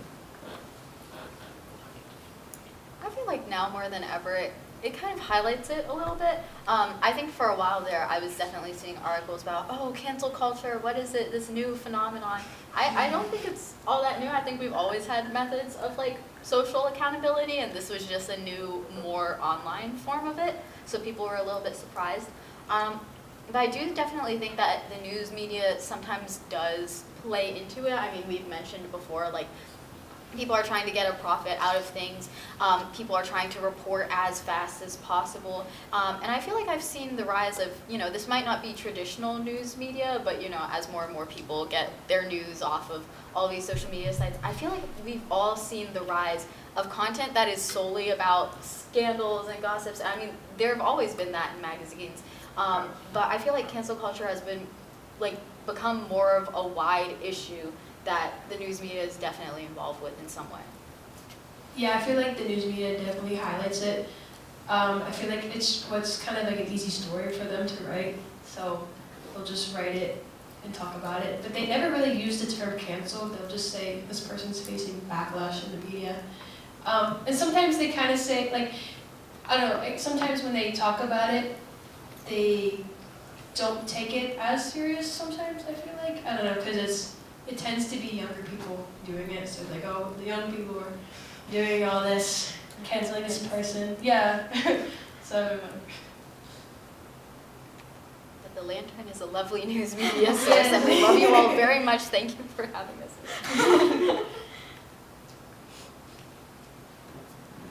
I feel like now more than ever, it kind of highlights it a little bit. I think for a while there, I was definitely seeing articles about, oh, cancel culture, what is it, this new phenomenon? I don't think it's all that new. I think we've always had methods of like social accountability, and this was just a new, more online form of it, so people were a little bit surprised. But I do definitely think that the news media sometimes does play into it. I mean, we've mentioned before, like, people are trying to get a profit out of things. People are trying to report as fast as possible. And I feel like I've seen the rise of, this might not be traditional news media, but, as more and more people get their news off of all these social media sites, I feel like we've all seen the rise of content that is solely about scandals and gossips. I mean, there have always been that in magazines. But I feel like cancel culture has been, become more of a wide issue that the news media is definitely involved with in some way. Yeah, I feel like the news media definitely highlights it. I feel like it's what's kind of like an easy story for them to write, so they'll just write it and talk about it. But they never really use the term cancel. They'll just say this person's facing backlash in the media. And sometimes they kind of say, I don't know, sometimes when they talk about it, they don't take it as serious sometimes, I feel like. I don't know, because it tends to be younger people doing it, so like, oh, the young people are doing all this, canceling this person. Yeah. So. But the Lantern is a lovely news media source, and we love you all very much. Thank you for having us.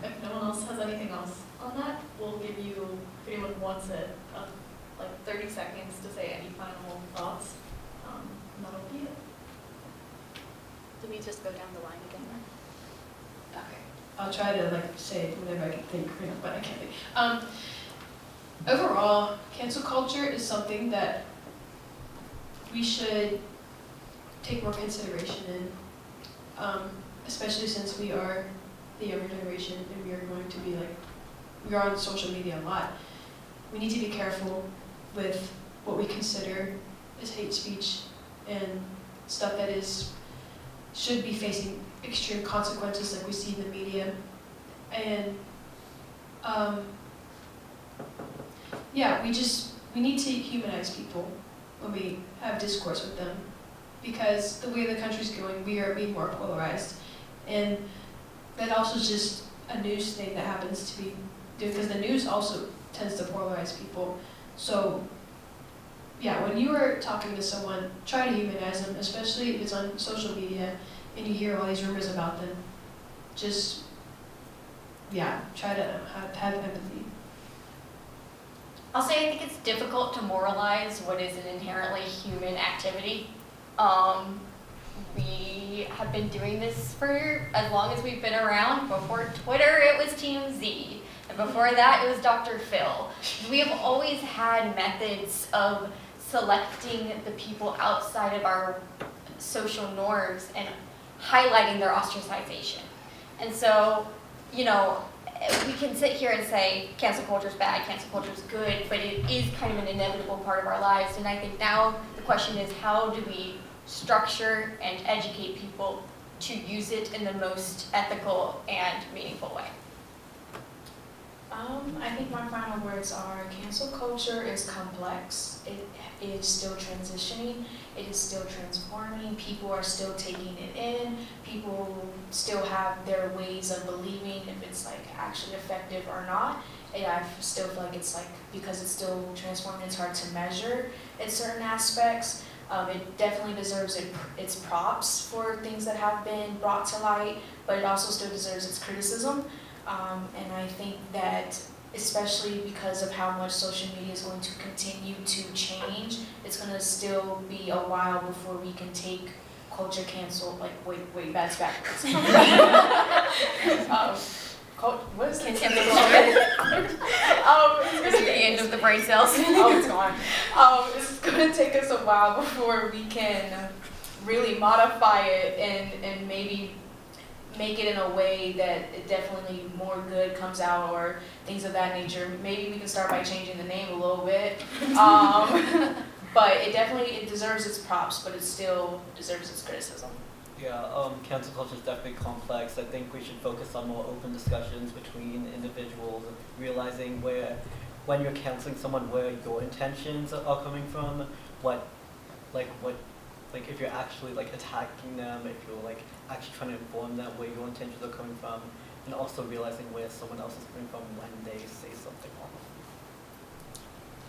If no one else has anything else on that, we'll give you, if anyone wants it, 30 seconds to say any final thoughts. And that'll be it. Do we just go down the line again then? Okay. I'll try to say whatever I can think, but I can't think. Overall, cancel culture is something that we should take more consideration in, especially since we are the younger generation and we are going to be we are on social media a lot. We need to be careful with what we consider as hate speech and stuff that should be facing extreme consequences like we see in the media. And we need to humanize people when we have discourse with them, because the way the country's going, we are being more polarized. And that also is just a news thing that happens to be doing, because the news also tends to polarize people. So yeah, when you are talking to someone, try to humanize them, especially if it's on social media and you hear all these rumors about them. Just, try to have empathy. I'll say I think it's difficult to moralize what is an inherently human activity. We have been doing this for as long as we've been around. Before Twitter, it was Team Z. And before that, it was Dr. Phil. We have always had methods of selecting the people outside of our social norms and highlighting their ostracization. And so, we can sit here and say cancel culture is bad, cancel culture is good, but it is kind of an inevitable part of our lives. And I think now the question is, how do we structure and educate people to use it in the most ethical and meaningful way? I think my final words are cancel culture is complex. It is still transitioning. It is still transforming. People are still taking it in. People still have their ways of believing if it's like actually effective or not. And I still feel like it's like, because it's still transforming, it's hard to measure in certain aspects. It definitely deserves its props for things that have been brought to light, but it also still deserves its criticism. And I think that, especially because of how much social media is going to continue to change, it's going to still be a while before we can take culture cancel, like, wait, that's backwards. What is it? Cancel culture. This is the end of the brain cells. Oh, it's gone. It's going to take us a while before we can really modify it and maybe make it in a way that it definitely more good comes out or things of that nature. Maybe we can start by changing the name a little bit. But it deserves its props, but it still deserves its criticism. Yeah, cancel culture is definitely complex. I think we should focus on more open discussions between individuals, realizing when you're canceling someone, where your intentions are coming from, if you're actually like attacking them, if you're like actually trying to inform them where your intentions are coming from, and also realizing where someone else is coming from when they say something wrong.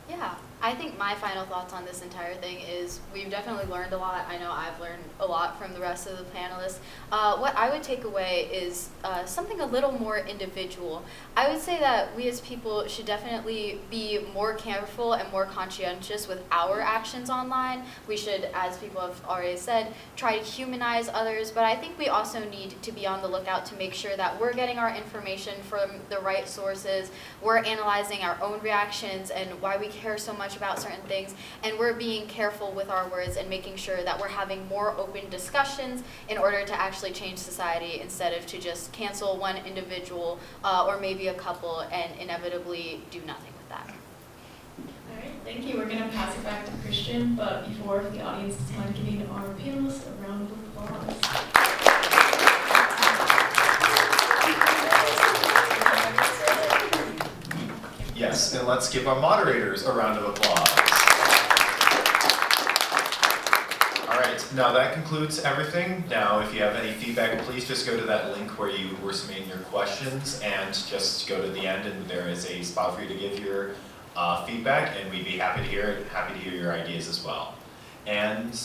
Yeah, I think my final thoughts on this entire thing is we've definitely learned a lot. I know I've learned a lot from the rest of the panelists. What I would take away is something a little more individual. I would say that we as people should definitely be more careful and more conscientious with our actions online. We should, as people have already said, try to humanize others, but I think we also need to be on the lookout to make sure that we're getting our information from the right sources, we're analyzing our own reactions and why we care so much about certain things, and we're being careful with our words and making sure that we're having more open discussions in order to actually change society instead of to just cancel one individual or maybe a couple and inevitably do nothing with that. All right, thank you. We're going to pass it back to Christian, but before, if the audience is mind giving our panelists a round of applause. Yes, and let's give our moderators a round of applause. All right, now that concludes everything. Now, if you have any feedback, please just go to that link where you were submitting your questions and just go to the end, and there is a spot for you to give your feedback, and we'd be happy to hear it, happy to hear your ideas as well. And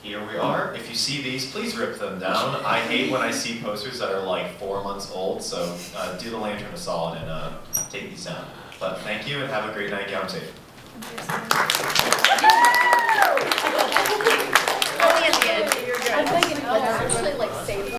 here we are. If you see these, please rip them down. I hate when I see posters that are like 4 months old, so do the Lantern a solid and take these down. But thank you and have a great night. Get home safe. Only at the end. You're good. I'm thinking, let's actually like save